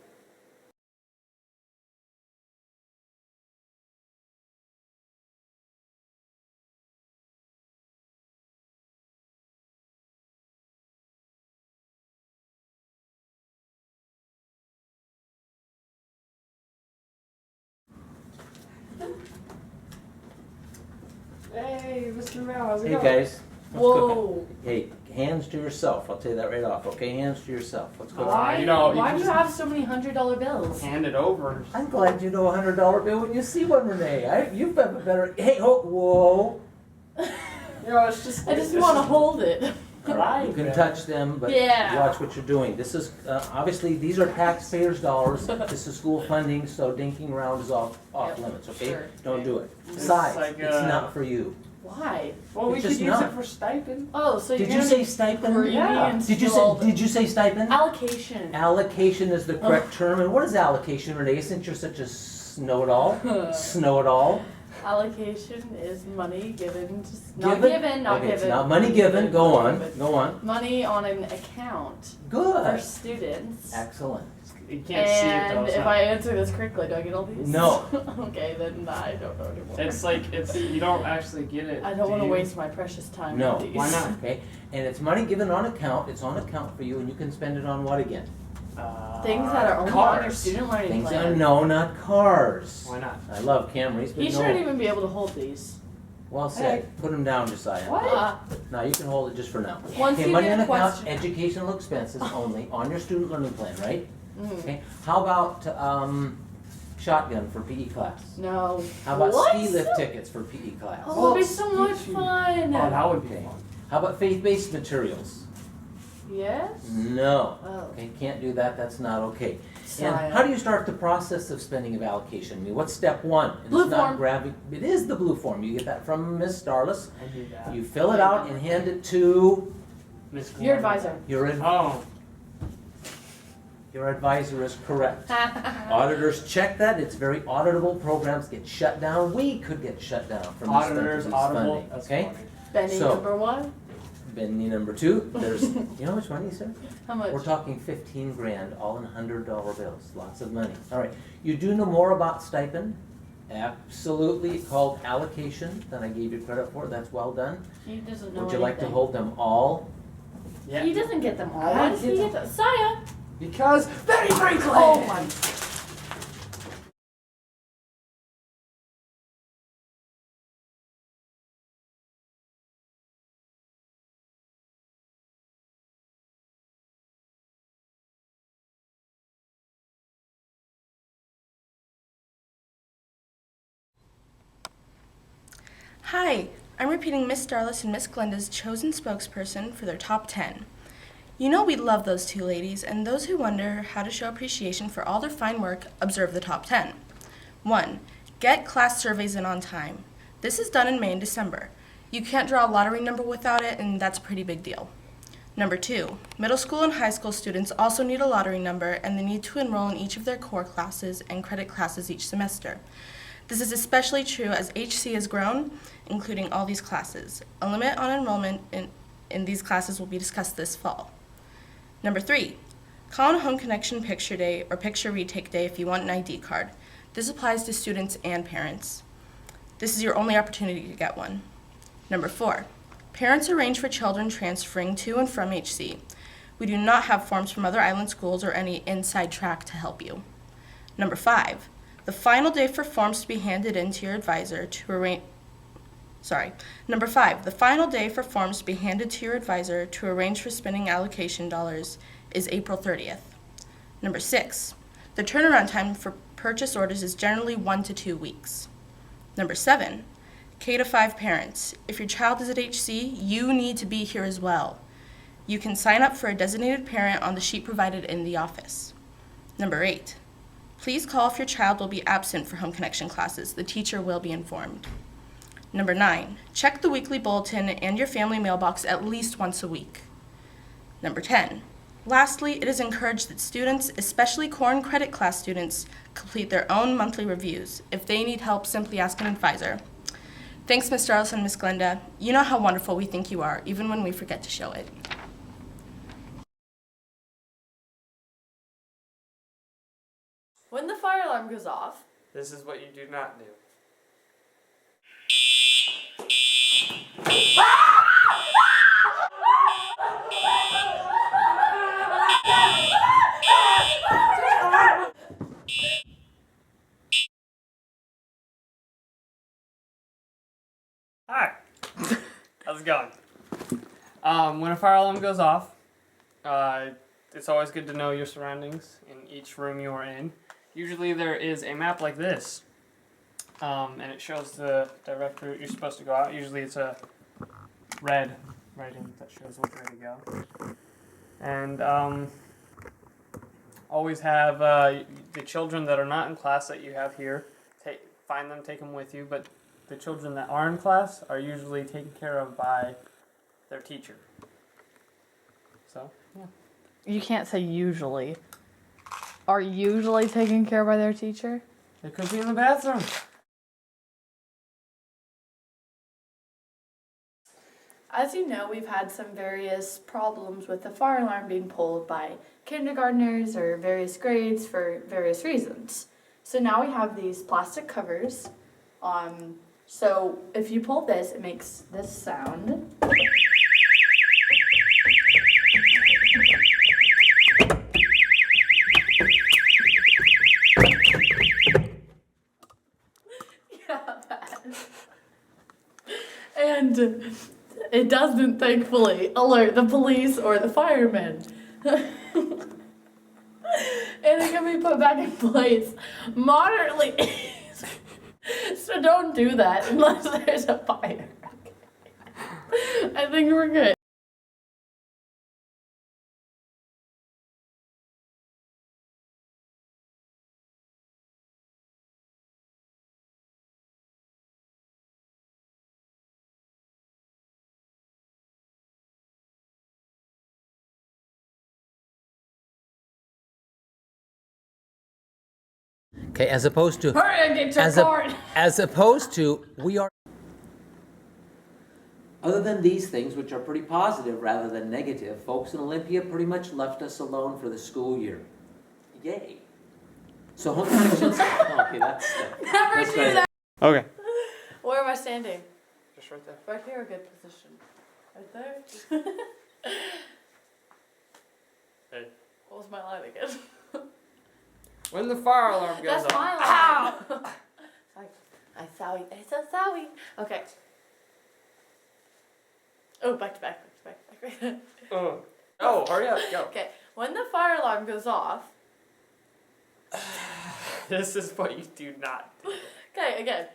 Hey, Mr. Mel, how's it going? Hey guys. Whoa. Hey, hands to yourself. I'll tell you that right off. Okay, hands to yourself. Let's go. Why do you have so many $100 bills? Hand it over. I'm glad you know a $100 bill when you see one, Renee. You've got a better. Hey, whoa. It's just. I just want to hold it. You can touch them, but watch what you're doing. This is obviously these are taxpayers' dollars. This is school funding, so dinking around is off limits. Okay, Sure. Don't do it. Besides, like, it's not for you. Why? Well, we It's could just use not. it for stipend. Oh, so Did you say stipend? Yeah. Did you say stipend? Allocation. Allocation is the correct term. And what is allocation, Renee? Since you're such a know-it-all, know-it-all. Allocation is money given, Not given. It's not money given. Go on. Money on an account. Good. For students. Excellent. You can't see it though. And if I answer this correctly, do I get all these? No. Okay, then I don't know anymore. It's you don't actually get it. I don't want to waste my precious time No. with these. Why not? Okay. And it's money given on account. It's on account for you, and you can spend it on what again? Things that are only on your student learning Things plan. no, not cars. Why not? I love Camrys, but He no. shouldn't even be able to hold these. Well said. Put them down, Josiah. What? No, you can hold it just for now. Once Okay, you money get on a account, question. educational expenses only on your student learning plan, right? Mhm. Okay. How about shotgun for PE class? No. How about What? ski lift tickets for PE class? Oh, it'd be so much fun. Oh, that would be Okay. fun. How about faith-based materials? Yes? No. Oh. Okay, can't do that. That's not okay. Sorry. And how do you start the process of spending of allocation? I mean, what's step one? And Blue it's not form. grabbing. It is the blue form. You get that from Miss Starless. I do that. You fill it out and hand it to Miss Your Warren. advisor. Your advisor is correct. Auditors check that. It's very auditable. Programs get shut down. We could get shut down from this Auditors, this audible. funding. That's Okay. funny. Benny So- number one. Benny number two. There's. You know how much money, sir? How much? We're talking 15 grand, all in $100 bills. Lots of money. All right. You do know more about stipend? Absolutely. It's called allocation. That I gave you credit for. That's well done. He doesn't know Would you like to anything. hold them all? Yeah. He doesn't get them all. I Why does he get get them? Saya! Because Benny Franklin. Oh my. Hi, I'm repeating Miss Starless and Miss Glenda's chosen spokesperson for their top 10. You know we love those two ladies, and those who wonder how to show appreciation for all their fine work, observe the top 10. 1. Get class surveys in on time. This is done in May and December. You can't draw a lottery number without it, and that's a pretty big deal. Number 2. Middle school and high school students also need a lottery number, and they need to enroll in each of their core classes and credit classes each semester. This is especially true as HC has grown, including all these classes. A limit on enrollment in these classes will be discussed this fall. Number 3, call on HomeConnection Picture Day or Picture Retake Day if you want an ID card. This applies to students and parents. This is your only opportunity to get one. Number 4, parents arrange for children transferring to and from HC. We do not have forms from other island schools or any inside track to help you. Number 5, the final day for forms to be handed in to your advisor to arrange. Number 5, the final day for forms to be handed to your advisor to arrange for spending allocation dollars is April 30th. Number 6, the turnaround time for purchase orders is generally 1 to 2 weeks. Number 7, K to 5 parents. If your child is at HC, you need to be here as well. You can sign up for a designated parent on the sheet provided in the office. Number 8, please call if your child will be absent for HomeConnection classes. The teacher will be informed. Number 9, check the weekly bulletin and your family mailbox at least once a week. Number 10, lastly, it is encouraged that students, especially core and credit class students, complete their own monthly reviews. If they need help, simply ask an advisor. Thanks, Mr. Ellis and Ms. Glenda. You know how wonderful we think you are, even when we forget to show it. When the fire alarm goes off, This is what you do not do. Hi. How's it going? When a fire alarm goes off, it's always good to know your surroundings in each room you are in. Usually there is a map like this, and it shows the direct route you're supposed to go out. Usually it's a red writing that shows which way to go. And always have the children that are not in class that you have here, find them, take them with you, but the children that are in class are usually taken care of by their teacher. So, yeah. you can't say usually. Are usually taken care of by their teacher? They could be in the bathroom. As you know, we've had some various problems with the fire alarm being pulled by kindergartners or various grades for various reasons. So now we have these plastic covers. So if you pull this, it makes this sound. Yeah, that. And it doesn't, thankfully, alert the police or the firemen. And it can be put back in place moderately. So don't do that unless there's a fire. I think we're good. Okay, as opposed to Hurry and get your card. as opposed to we are. Other than these things, which are pretty positive rather than negative, folks in Olympia pretty much left us alone for the school year. Yay! So HomeConnection's okay. Never that's do right. that. Okay. Where am I standing? Just right there. Right here, a good position. Right there. Hey. What was my line again? When the fire alarm goes That's off. my line. Ow! I saw you. I saw sorry. Okay. Oh, back to back. Oh, hurry up, go. Okay. When the fire alarm goes off. This is what you do not do. Okay, again.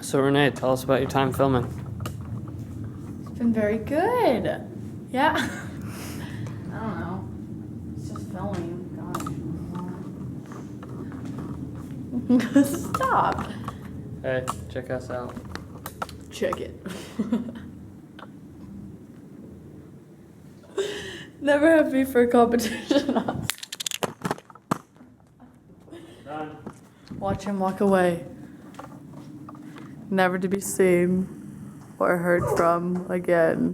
So Renee, tell us about your time filming. It's been very good. Yeah. I don't know. It's just filming. Gosh. Stop. Hey, check us out. Check it. Never have me for a competition. Done. Watch him walk away. Never to be seen or heard from again.